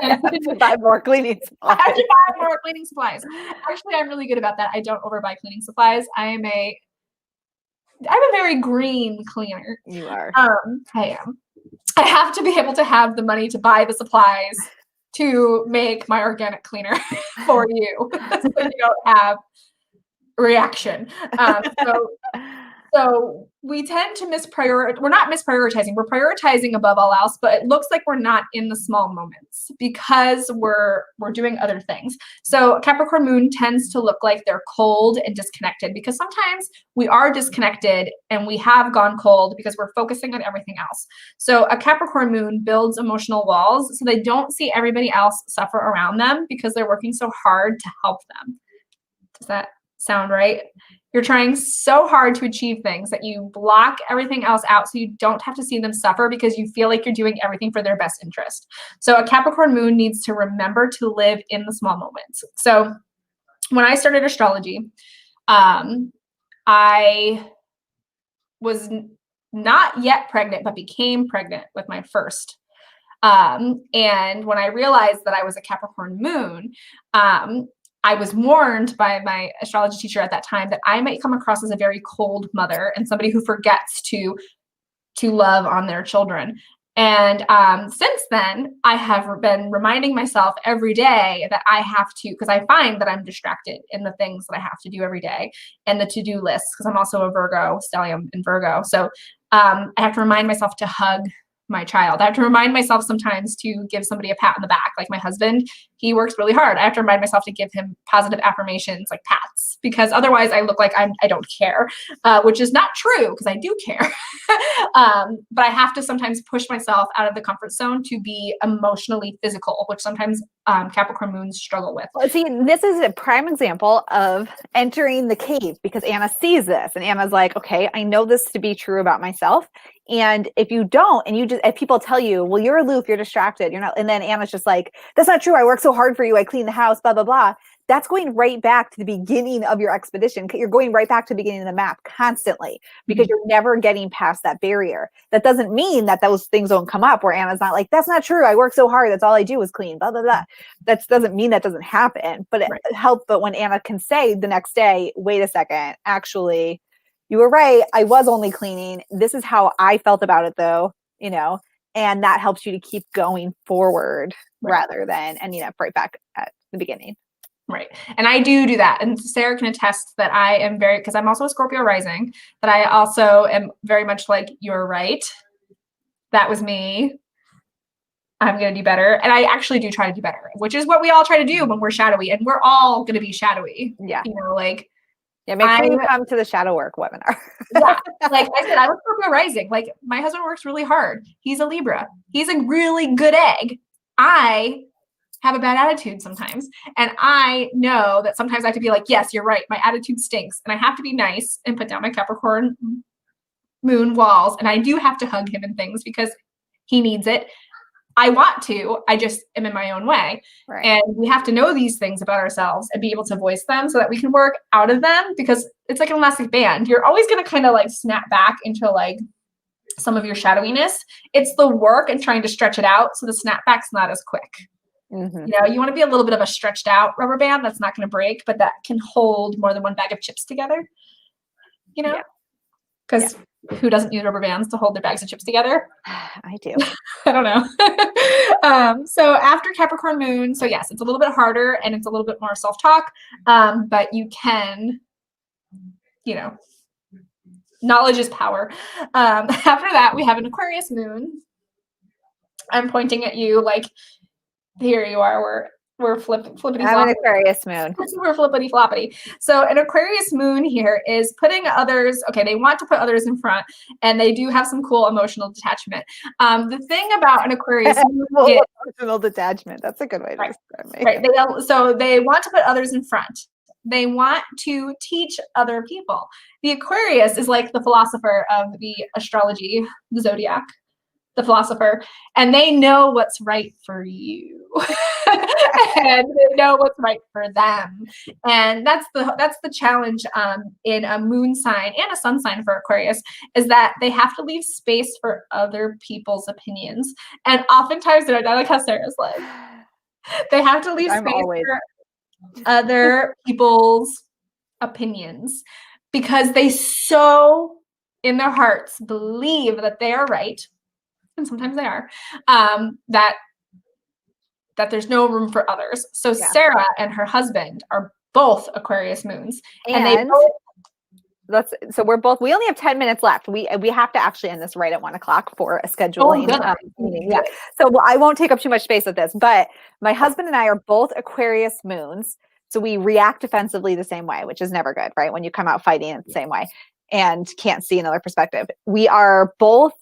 and buy more cleaning supplies. I have to buy more cleaning supplies. Actually, I'm really good about that. I don't overbuy cleaning supplies. I'm a very green cleaner. You are. I am. I have to be able to have the money to buy the supplies to make my organic cleaner for you, so you don't have reaction. So we tend to misprioritize. We're not misprioritizing. We're prioritizing above all else, but it looks like we're not in the small moments because we're doing other things. So Capricorn moon tends to look like they're cold and disconnected because sometimes we are disconnected and we have gone cold because we're focusing on everything else. So a Capricorn moon builds emotional walls so they don't see everybody else suffer around them because they're working so hard to help them. Does that sound right? You're trying so hard to achieve things that you block everything else out so you don't have to see them suffer because you feel like you're doing everything for their best interest. So a Capricorn moon needs to remember to live in the small moments. So when I started astrology, I was not yet pregnant, but became pregnant with my first And when I realized that I was a Capricorn moon, I was warned by my astrology teacher at that time that I might come across as a very cold mother and somebody who forgets to love on their children. And since then, I have been reminding myself every day that I have to, because I find that I'm distracted in the things that I have to do every day and the to-do lists, because I'm also a Virgo, stellium in Virgo. So I have to remind myself to hug my child. I have to remind myself sometimes to give somebody a pat on the back. Like my husband, he works really hard. I have to remind myself to give him positive affirmations, like pats, because otherwise I look like I don't care, which is not true because I do care. But I have to sometimes push myself out of the comfort zone to be emotionally physical, which sometimes Capricorn moons struggle with. Well, see, this is a prime example of entering the cave because Anna sees this and Anna's like, okay, I know this to be true about myself. And if you don't, and if people tell you, well, you're aloof, you're distracted, you're not, and then Anna's just like, that's not true. I work so hard for you. I clean the house, blah, blah, blah. That's going right back to the beginning of your expedition. You're going right back to the beginning of the map constantly because you're never getting past that barrier. That doesn't mean that those things don't come up where Anna's not like, that's not true. I work so hard. That's all I do is clean, blah, blah, blah. That doesn't mean that doesn't happen, but it helps. But when Anna can say the next day, wait a second, actually, you were right. I was only cleaning. This is how I felt about it though, and that helps you to keep going forward rather than ending up right back at the beginning. Right. And I do that. And Sarah can attest that I am because I'm also a Scorpio rising, that I also am very much like, you're right. That was me. I'm going to do better. And I actually do try to do better, which is what we all try to do when we're shadowy, and we're all going to be shadowy. Yeah. Yeah, make sure you come to the shadow work webinar. Yeah. Like I said, I'm a Scorpio rising. Like my husband works really hard. He's a Libra. He's a really good egg. I have a bad attitude sometimes. And I know that sometimes I have to be like, yes, you're right. My attitude stinks. And I have to be nice and put down my Capricorn moon walls. And I do have to hug him and things because he needs it. I want to, I just am in my own way. Right. And we have to know these things about ourselves and be able to voice them so that we can work out of them, because it's like an elastic band. You're always going to kind of like snap back into like some of your shadowiness. It's the work and trying to stretch it out so the snapback's not as quick. Mm-hmm. You want to be a little bit of a stretched out rubber band that's not going to break, but that can hold more than one bag of chips together, because who doesn't use rubber bands to hold their bags of chips together? I do. I don't know. So after Capricorn moon, so yes, it's a little bit harder and it's a little bit more self-talk, but you can, knowledge is power. After that, we have an Aquarius moon. I'm pointing at you like, here you are. We're flippity. I'm an Aquarius moon. We're flippity floppity. So an Aquarius moon here is putting others. Okay, they want to put others in front, and they do have some cool emotional detachment. The thing about an Aquarius moon is emotional detachment. That's a good way to describe me. Right. So they want to put others in front. They want to teach other people. The Aquarius is like the philosopher of the astrology, the zodiac. The philosopher, and they know what's right for you and they know what's right for them. And that's the challenge in a moon sign and a sun sign for Aquarius, is that they have to leave space for other people's opinions. And oftentimes, I like how Sarah's like, they have to leave space for other people's opinions because they so in their hearts believe that they are right. And sometimes they are, that there's no room for others. So Sarah and her husband are both Aquarius moons. And they both, we only have 10 minutes left. We have to actually end this right at 1:00 for a scheduling meeting. Yeah. So I won't take up too much space with this, but my husband and I are both Aquarius moons. So we react defensively the same way, which is never good, right? When you come out fighting the same way and can't see another perspective. We are both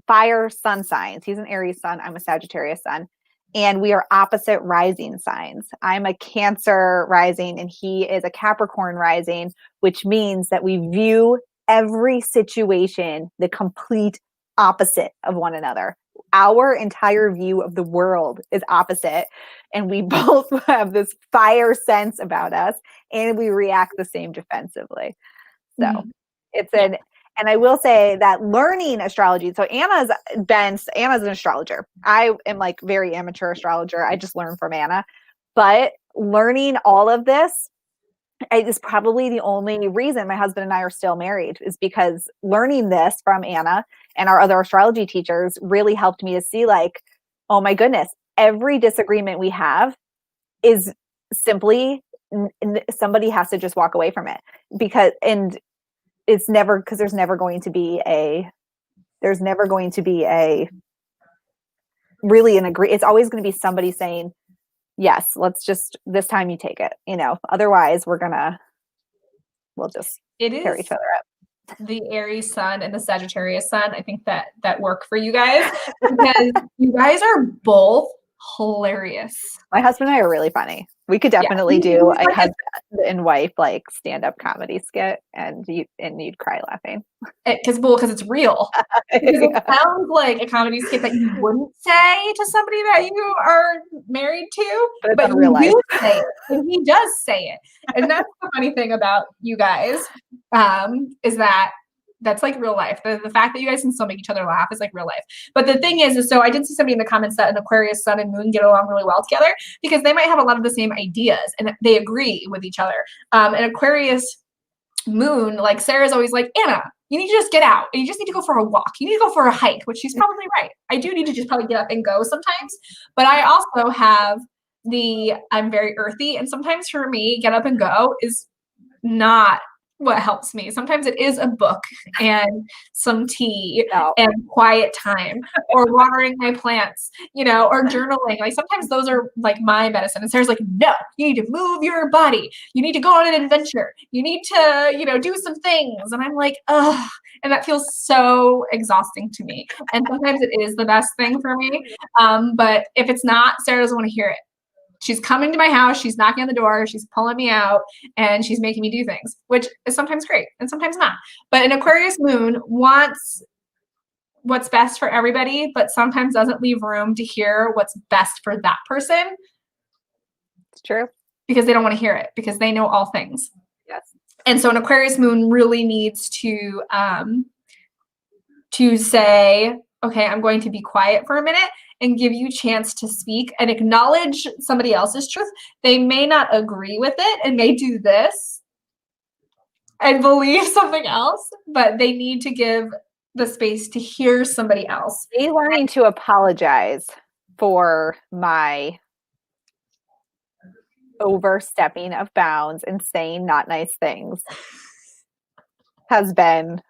fire sun signs. He's an Aries sun. I'm a Sagittarius sun. And we are opposite rising signs. I'm a Cancer rising and he is a Capricorn rising, which means that we view every situation the complete opposite of one another. Our entire view of the world is opposite. And we both have this fire sense about us and we react the same defensively. So it's And I will say that learning astrology, so Anna's an astrologer. I am like very amateur astrologer. I just learned from Anna. But learning all of this is probably the only reason my husband and I are still married, is because learning this from Anna and our other astrology teachers really helped me to see like, oh my goodness, every disagreement we have is simply somebody has to just walk away from it, because it's never, because there's never going to be a really an agree. It's always going to be somebody saying, yes, let's just, this time you take it, otherwise we'll just tear each other up. The Aries sun and the Sagittarius sun, I think that work for you guys, because you guys are both hilarious. My husband and I are really funny. We could definitely do a husband and wife like stand-up comedy skit, and you'd cry laughing. Because it's real. Because it sounds like a comedy skit that you wouldn't say to somebody that you are married to, but you do say it, and he does say it. And that's the funny thing about you guys, is that that's like real life. The fact that you guys can still make each other laugh is like real life. But the thing is so I did see somebody in the comments that an Aquarius sun and moon get along really well together, because they might have a lot of the same ideas and they agree with each other. An Aquarius moon, like Sarah's always like, Anna, you need to just get out. You just need to go for a walk. You need to go for a hike, which she's probably right. I do need to just probably get up and go sometimes. But I also have I'm very earthy. And sometimes for me, get up and go is not what helps me. Sometimes it is a book and some tea and quiet time, or watering my plants, or journaling. Like sometimes those are like my medicine. And Sarah's like, no, you need to move your body. You need to go on an adventure. You need to, do some things. And I'm like, ugh. And that feels so exhausting to me. And sometimes it is the best thing for me. But if it's not, Sarah doesn't want to hear it. She's coming to my house, she's knocking on the door, she's pulling me out, and she's making me do things, which is sometimes great and sometimes not. But an Aquarius moon wants what's best for everybody, but sometimes doesn't leave room to hear what's best for that person. It's true. Because they don't want to hear it, because they know all things. Yes. And so an Aquarius moon really needs to say, okay, I'm going to be quiet for a minute and give you a chance to speak and acknowledge somebody else's truth. They may not agree with it and may do this and believe something else, but they need to give the space to hear somebody else. Me learning to apologize for my overstepping of bounds and saying not nice things has been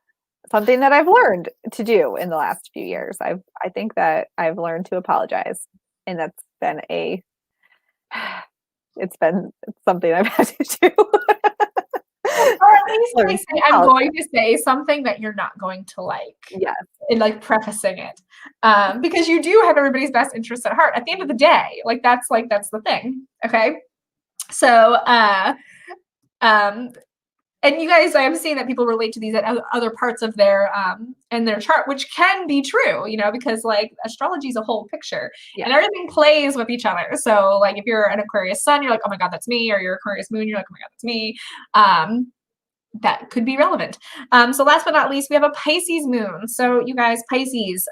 something that I've learned to do in the last few years. I think that I've learned to apologize, and that's been it's something I've had to do. Or at least say, I'm going to say something that you're not going to like. Yes. And like prefacing it. Because you do have everybody's best interests at heart. At the end of the day, that's the thing. Okay. So and you guys, I'm seeing that people relate to these at other parts of their chart, which can be true, because like astrology is a whole picture, and everything plays with each other. So like if you're an Aquarius sun, you're like, oh my God, that's me. Or you're Aquarius moon, you're like, oh my God, that's me. That could be relevant. So last but not least, we have a Pisces moon. So you guys, Pisces,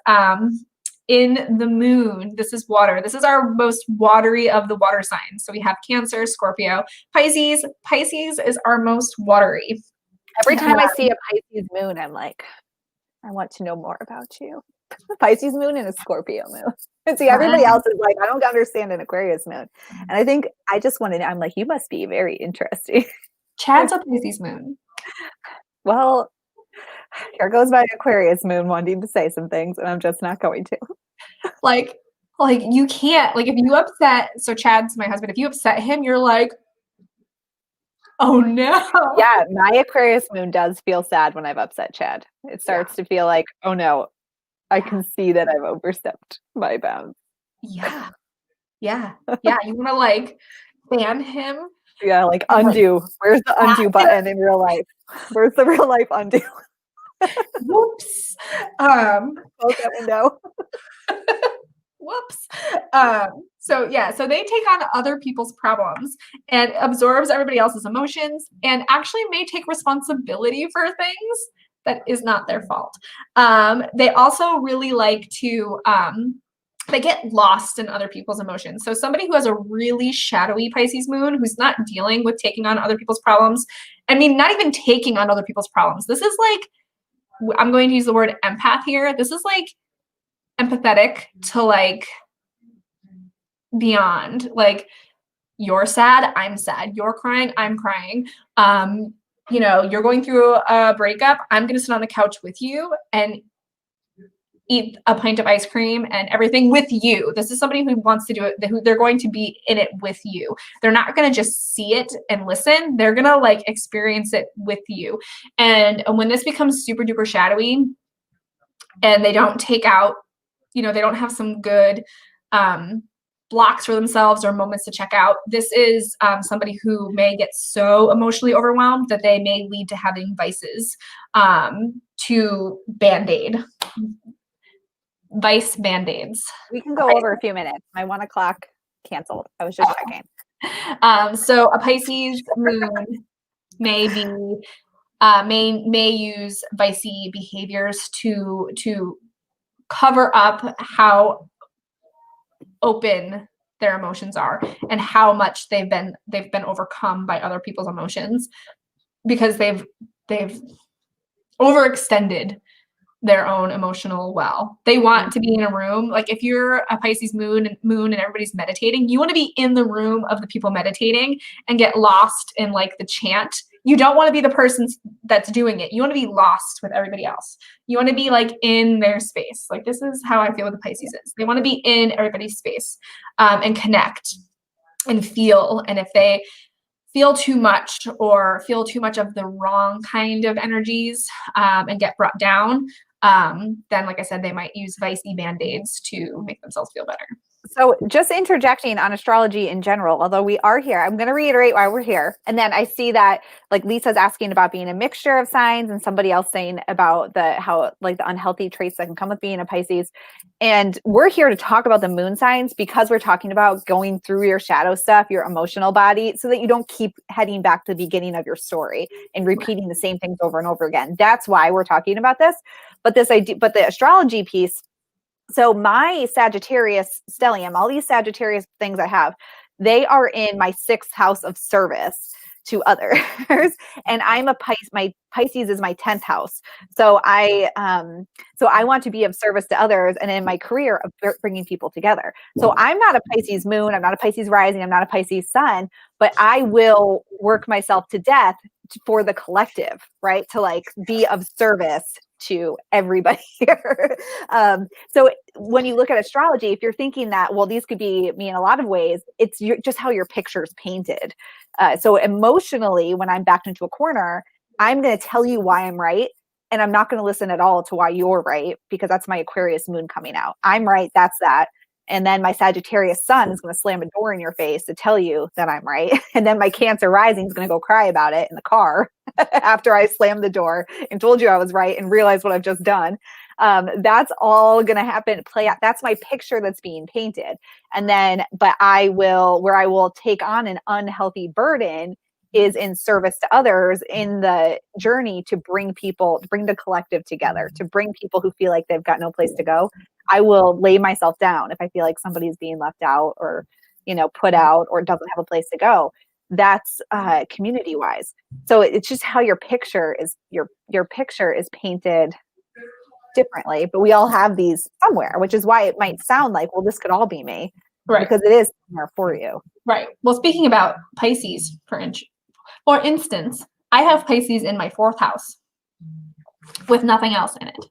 in the moon, this is water. This is our most watery of the water signs. So we have Cancer, Scorpio, Pisces. Pisces is our most watery. Every time I see a Pisces moon, I'm like, I want to know more about you. Pisces moon and a Scorpio moon. And see, everybody else is like, I don't understand an Aquarius moon. And I think I just wanted, I'm like, you must be very interesting. Chad's a Pisces moon. Well, here goes my Aquarius moon wanting to say some things, and I'm just not going to. Like you can't, like if you upset, so Chad's my husband, if you upset him, you're like, oh no. Yeah, my Aquarius moon does feel sad when I've upset Chad. It starts to feel like, oh no, I can see that I've overstepped my bounds. Yeah. Yeah. Yeah. You want to like ban him? Yeah, like undo. Where's the undo button in real life? Where's the real life undo? Whoops. Close that window. Whoops. So they take on other people's problems and absorbs everybody else's emotions and actually may take responsibility for things That is not their fault. They also really like to, they get lost in other people's emotions. So somebody who has a really shadowy Pisces moon, who's not dealing with taking on other people's problems, I mean, not even taking on other people's problems. This is like, I'm going to use the word empath here. This is like empathetic to like beyond. Like, you're sad, I'm sad. You're crying, I'm crying. You know, you're going through a breakup. I'm going to sit on the couch with you and eat a pint of ice cream and everything with you. This is somebody who wants to do it, who they're going to be in it with you. They're not going to just see it and listen. They're going to like experience it with you. And when this becomes super duper shadowy and they don't take out, you know, they don't have some good blocks for themselves or moments to check out. This is somebody who may get so emotionally overwhelmed that they may lead to having vices, to Band-Aid. Vice Band-Aids. We can go over a few minutes. My 1 o'clock canceled. I was just checking. So a Pisces moon may be may use vicey behaviors to cover up how open their emotions are and how much they've been overcome by other people's emotions, because they've overextended their own emotional well. They want to be in a room. Like if you're a Pisces moon and everybody's meditating, you want to be in the room of the people meditating and get lost in like the chant. You don't want to be the person that's doing it. You want to be lost with everybody else. You want to be like in their space. Like this is how I feel with the Pisces is. They want to be in everybody's space and connect and feel. And if they feel too much or feel too much of the wrong kind of energies and get brought down, then like I said, they might use vicey Band-Aids to make themselves feel better. So just interjecting on astrology in general, although we are here, I'm going to reiterate why we're here. And then I see that like Lisa's asking about being a mixture of signs and somebody else saying about how like the unhealthy traits that can come with being a Pisces. And we're here to talk about the moon signs because we're talking about going through your shadow stuff, your emotional body, so that you don't keep heading back to the beginning of your story and repeating the same things over and over again. That's why we're talking about this. But the astrology piece, so my Sagittarius stellium, all these Sagittarius things I have, they are in my 6th house of service to others. And I'm a Pisces, my Pisces is my 10th house. So I want to be of service to others and in my career of bringing people together. So I'm not a Pisces moon, I'm not a Pisces rising, I'm not a Pisces sun, but I will work myself to death for the collective, right? To like be of service to everybody here. So when you look at astrology, if you're thinking that, well, these could be me in a lot of ways, it's just how your picture is painted. So emotionally, when I'm backed into a corner, I'm going to tell you why I'm right. And I'm not going to listen at all to why you're right, because that's my Aquarius moon coming out. I'm right. That's that. And then my Sagittarius sun is going to slam a door in your face to tell you that I'm right. And then my Cancer rising is going to go cry about it in the car after I slammed the door and told you I was right and realized what I've just done. That's all going to happen, play out. That's my picture that's being painted. And then, but where I will take on an unhealthy burden is in service to others in the journey to bring the collective together, to bring people who feel like they've got no place to go. I will lay myself down if I feel like somebody's being left out or, put out or doesn't have a place to go. That's community wise. So it's just how your picture is painted differently, but we all have these somewhere, which is why it might sound like, well, this could all be me, right? Because it is somewhere for you. Right. Well, speaking about Pisces, for instance, I have Pisces in my 4th house with nothing else in it.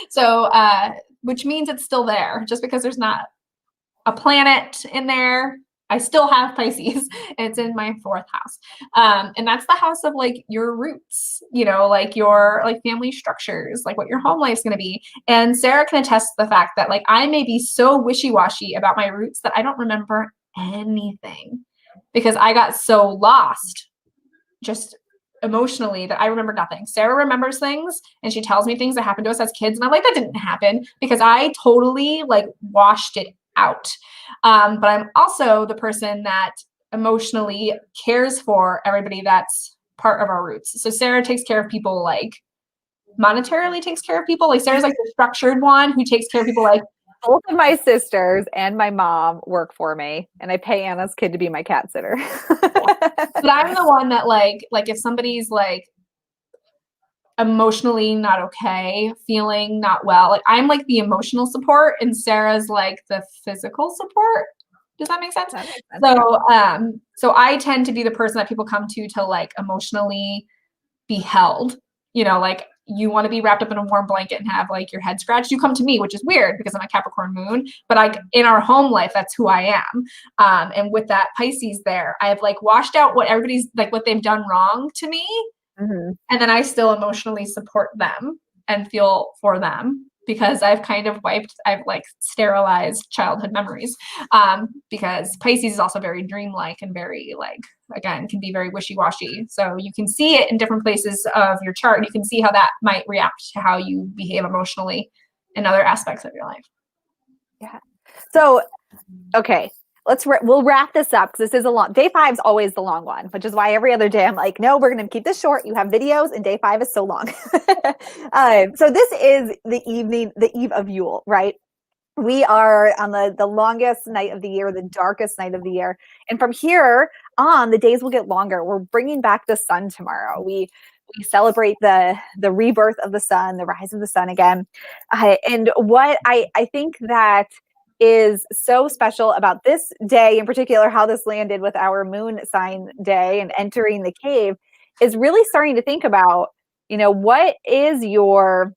So, which means it's still there. Just because there's not a planet in there, I still have Pisces. It's in my 4th house. And that's the house of like your roots, like your like family structures, like what your home life is going to be. And Sarah can attest to the fact that like I may be so wishy-washy about my roots that I don't remember anything because I got so lost just emotionally that I remember nothing. Sarah remembers things and she tells me things that happened to us as kids. And I'm like, that didn't happen because I totally like washed it out. But I'm also the person that emotionally cares for everybody that's part of our roots. So Sarah takes care of people like monetarily takes care of people. Like Sarah's like the structured one who takes care of people like both of my sisters and my mom work for me, and I pay Anna's kid to be my cat sitter. But I'm the one that like if somebody's like emotionally not okay, feeling not well, like I'm like the emotional support and Sarah's like the physical support. Does that make sense? That makes sense. So I tend to be the person that people come to like emotionally be held. You know, like you want to be wrapped up in a warm blanket and have like your head scratched, you come to me, which is weird because I'm a Capricorn moon, but like in our home life, that's who I am. And with that Pisces there, I have like washed out what everybody's like, what they've done wrong to me. Mm-hmm. And then I still emotionally support them and feel for them because I've kind of I've like sterilized childhood memories. Because Pisces is also very dreamlike and very like, again, can be very wishy-washy. So you can see it in different places of your chart. You can see how that might react to how you behave emotionally in other aspects of your life. Yeah. So, okay. We'll wrap this up because this is a long day. 5 is always the long one, which is why every other day I'm like, no, we're going to keep this short. You have videos and day 5 is so long. So this is the eve of Yule, right? We are on the longest night of the year, the darkest night of the year. And from here on, the days will get longer. We're bringing back the sun tomorrow. We celebrate the rebirth of the sun, the rise of the sun again. And what I think that is so special about this day in particular, how this landed with our moon sign day and entering the cave, is really starting to think about, you know, what is your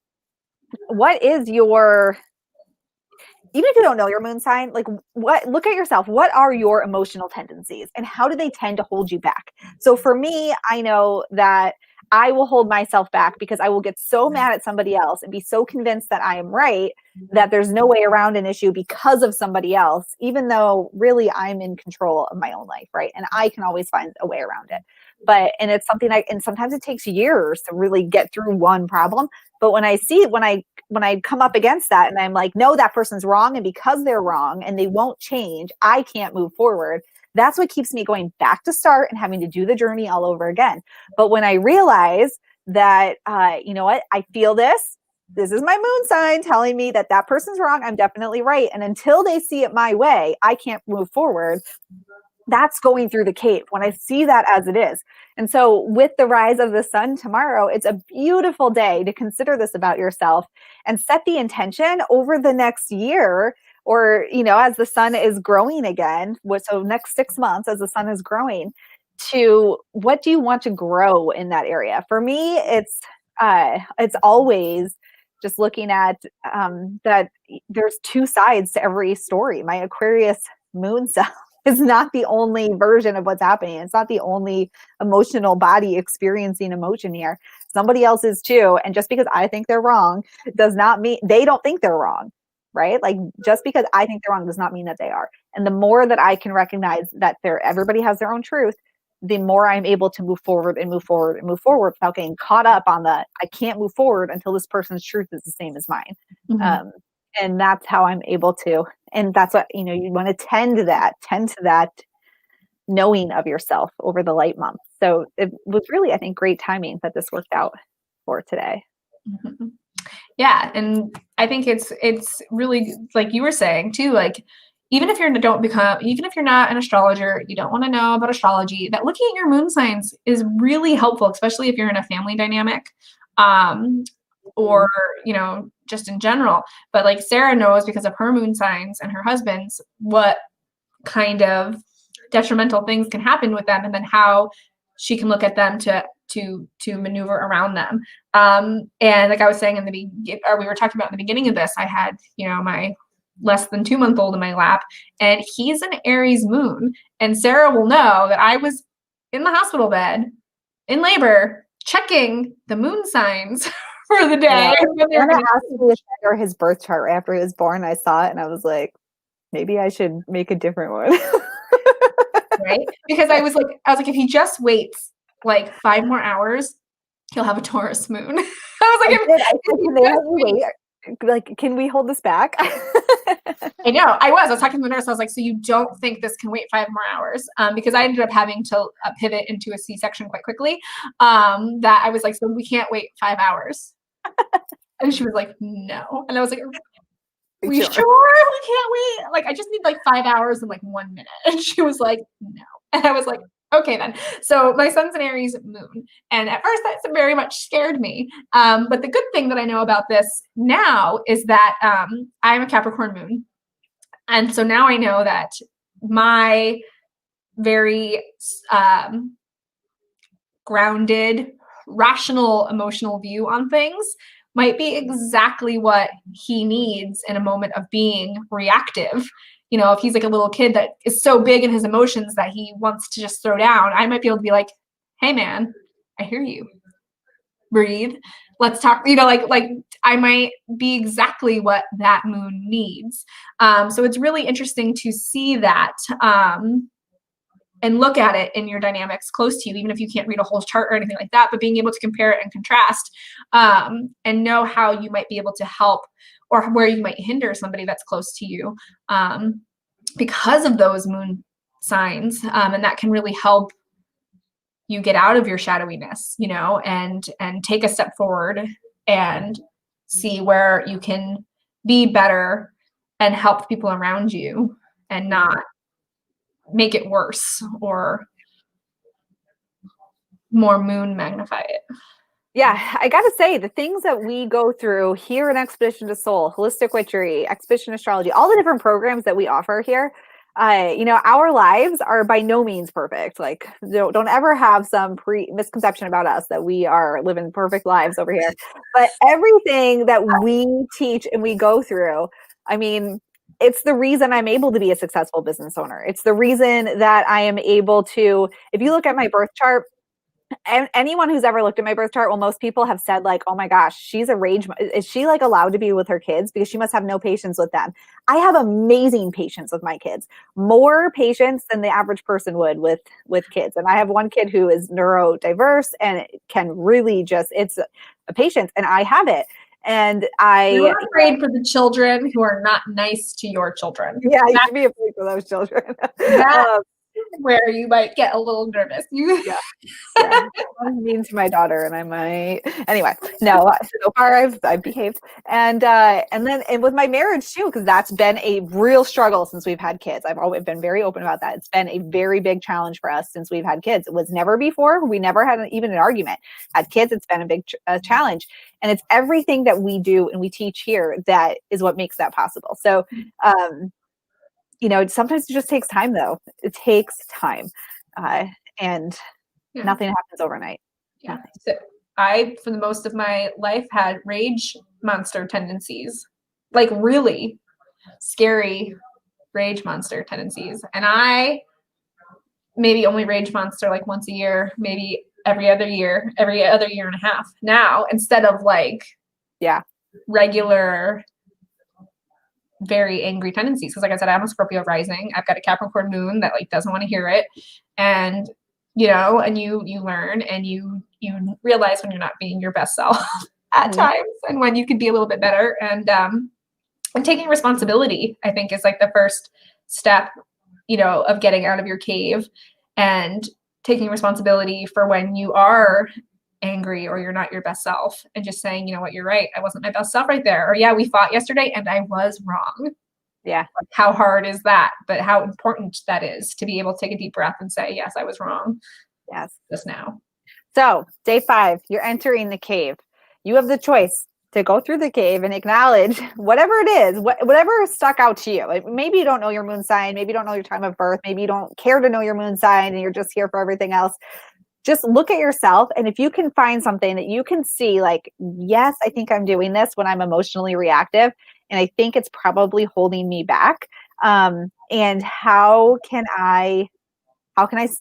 even if you don't know your moon sign, like look at yourself. What are your emotional tendencies and how do they tend to hold you back? So for me, I know that I will hold myself back because I will get so mad at somebody else and be so convinced that I am right that there's no way around an issue because of somebody else, even though really I'm in control of my own life, right? And I can always find a way around it. And it's something and sometimes it takes years to really get through one problem. But when I come up against that and I'm like, no, that person's wrong. And because they're wrong and they won't change, I can't move forward. That's what keeps me going back to start and having to do the journey all over again. But when I realize that, you know what, I feel this is my moon sign telling me that that person's wrong. I'm definitely right. And until they see it my way, I can't move forward. That's going through the cave when I see that as it is. And so with the rise of the sun tomorrow, it's a beautiful day to consider this about yourself and set the intention over the next year or, you know, as the sun is growing again, so next 6 months as the sun is growing, to what do you want to grow in that area? For me, it's always just looking at that there's 2 sides to every story. My Aquarius moon self is not the only version of what's happening. It's not the only emotional body experiencing emotion here. Somebody else is too. And just because I think they're wrong does not mean they don't think they're wrong, right? Like just because I think they're wrong does not mean that they are. And the more that I can recognize that everybody has their own truth, the more I'm able to move forward and move forward and move forward without getting caught up on I can't move forward until this person's truth is the same as mine. Mm-hmm. And that's how I'm able to, and that's what, you know, you want to tend to that knowing of yourself over the light month. So it was really, I think, great timing that this worked out for today. Mm-hmm. Yeah. And I think it's really, like you were saying too, like, even if you're not an astrologer, you don't want to know about astrology, that looking at your moon signs is really helpful, especially if you're in a family dynamic. Or, you know, just in general. But like Sarah knows because of her moon signs and her husband's what kind of detrimental things can happen with them and then how she can look at them to maneuver around them. And like I was saying we were talking about in the beginning of this, I had, you know, my less than 2-month-old in my lap and he's an Aries moon. And Sarah will know that I was in the hospital bed in labor checking the moon signs for the day. Yeah. Anna asked me to share his birth chart after he was born. I saw it and I was like, maybe I should make a different one. Right? Because I was like, if he just waits like 5 more hours, he'll have a Taurus moon. I was like, like, can we hold this back? I know. I was talking to the nurse. I was like, so you don't think this can wait 5 more hours? Because I ended up having to pivot into a C-section quite quickly. That I was like, so we can't wait 5 hours. And she was like, no. And I was like, we sure we can't wait? Like, I just need like 5 hours and like 1 minute. And she was like, no. And I was like, okay then. So my son's an Aries moon. And at first that very much scared me. But the good thing that I know about this now is that I'm a Capricorn moon. And so now I know that my very grounded, rational, emotional view on things might be exactly what he needs in a moment of being reactive. You know, if he's like a little kid that is so big in his emotions that he wants to just throw down, I might be able to be like, hey man, I hear you. Breathe. Let's talk, you know, like I might be exactly what that moon needs. So it's really interesting to see that and look at it in your dynamics close to you, even if you can't read a whole chart or anything like that, but being able to compare it and contrast and know how you might be able to help or where you might hinder somebody that's close to you because of those moon signs. And that can really help you get out of your shadowiness, you know, and take a step forward and see where you can be better and help people around you and not make it worse or more moon magnify it. Yeah, I gotta say, the things that we go through here in Expedition to Soul, Holistic Witchery, Expedition Astrology, all the different programs that we offer here, you know, our lives are by no means perfect. Like, don't ever have some misconception about us that we are living perfect lives over here. But everything that we teach and we go through, I mean, it's the reason I'm able to be a successful business owner. It's the reason that I am able to, if you look at my birth chart, and anyone who's ever looked at my birth chart, well, most people have said like, oh my gosh, she's a rage. Is she like allowed to be with her kids? Because she must have no patience with them. I have amazing patience with my kids, more patience than the average person would with kids. And I have one kid who is neurodiverse and can really just, it's a patience, and I have it. And You're afraid for the children who are not nice to your children. Yeah, you should be afraid for those children. Where you might get a little nervous. Yeah. I'm mean to my daughter, and I might anyway. No, so far I've behaved, and then with my marriage too, because that's been a real struggle since we've had kids. I've always been very open about that. It's been a very big challenge for us since we've had kids. It was never before. We never had even an argument. Had kids, it's been a big challenge, and it's everything that we do and we teach here that is what makes that possible. So, you know, sometimes it just takes time, though. It takes time, and nothing happens overnight. Yeah. So I, for the most of my life, had rage monster tendencies, like really scary rage monster tendencies. And I maybe only rage monster like once a year, maybe every other year and a half now, instead of like regular very angry tendencies. Because like I said, I'm a Scorpio rising. I've got a Capricorn moon that like doesn't want to hear it. And you know, and you learn and you realize when you're not being your best self at times, and when you could be a little bit better. And taking responsibility, I think, is like the first step, you know, of getting out of your cave and taking responsibility for when you are angry or you're not your best self, and just saying, you know what, you're right, I wasn't my best self right there. Or yeah, we fought yesterday and I was wrong. Yeah. Like, how hard is that? But how important that is to be able to take a deep breath and say, yes, I was wrong. Yes. Just now. So day 5, you're entering the cave. You have the choice to go through the cave and acknowledge whatever it is, whatever stuck out to you. Like, maybe you don't know your moon sign, maybe you don't know your time of birth, maybe you don't care to know your moon sign and you're just here for everything else. Just look at yourself, and if you can find something that you can see, like, yes, I think I'm doing this when I'm emotionally reactive, and I think it's probably holding me back. And how can I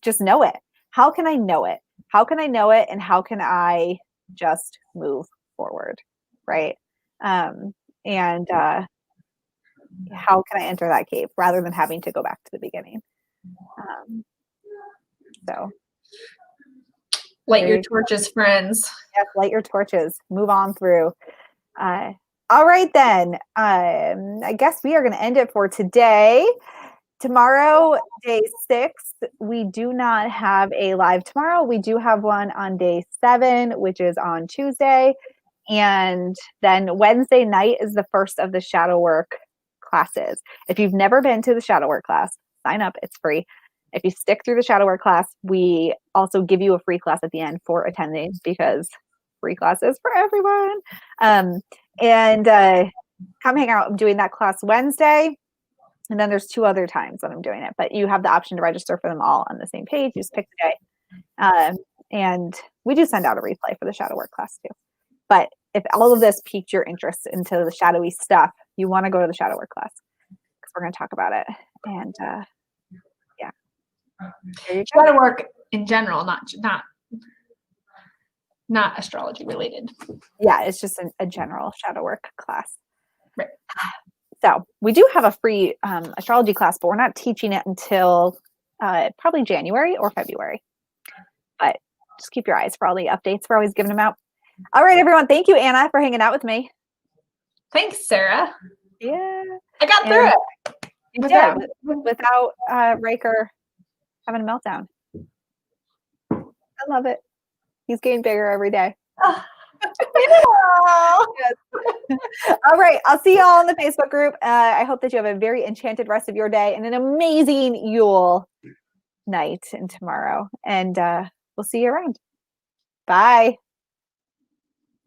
just know it? How can I know it? How can I know it? And how can I just move forward? Right. And how can I enter that cave rather than having to go back to the beginning? So light your torches, friends. Yes, light your torches. Move on through. All right, then. I guess we are going to end it for today. Tomorrow, day 6, we do not have a live tomorrow. We do have one on day 7, which is on Tuesday. And then Wednesday night is the first of the shadow work classes. If you've never been to the shadow work class, sign up. It's free. If you stick through the shadow work class, we also give you a free class at the end for attending, because free classes for everyone. And come hang out. I'm doing that class Wednesday. And then there's 2 other times that I'm doing it, but you have the option to register for them all on the same page. You just pick the day. And we do send out a replay for the shadow work class too. But if all of this piqued your interest into the shadowy stuff, you want to go to the shadow work class, because we're going to talk about it. And yeah, Shadow work in general, not astrology related. Yeah, it's just a general shadow work class. Right. So we do have a free astrology class, but we're not teaching it until probably January or February. But just keep your eyes for all the updates. We're always giving them out. All right, everyone. Thank you, Anna, for hanging out with me. Thanks, Sarah. Yeah. I got through it. You did, without Riker having a meltdown. I love it. He's getting bigger every day. All right. I'll see y'all in the Facebook group. I hope that you have a very enchanted rest of your day and an amazing Yule night and tomorrow. And we'll see you around. Bye.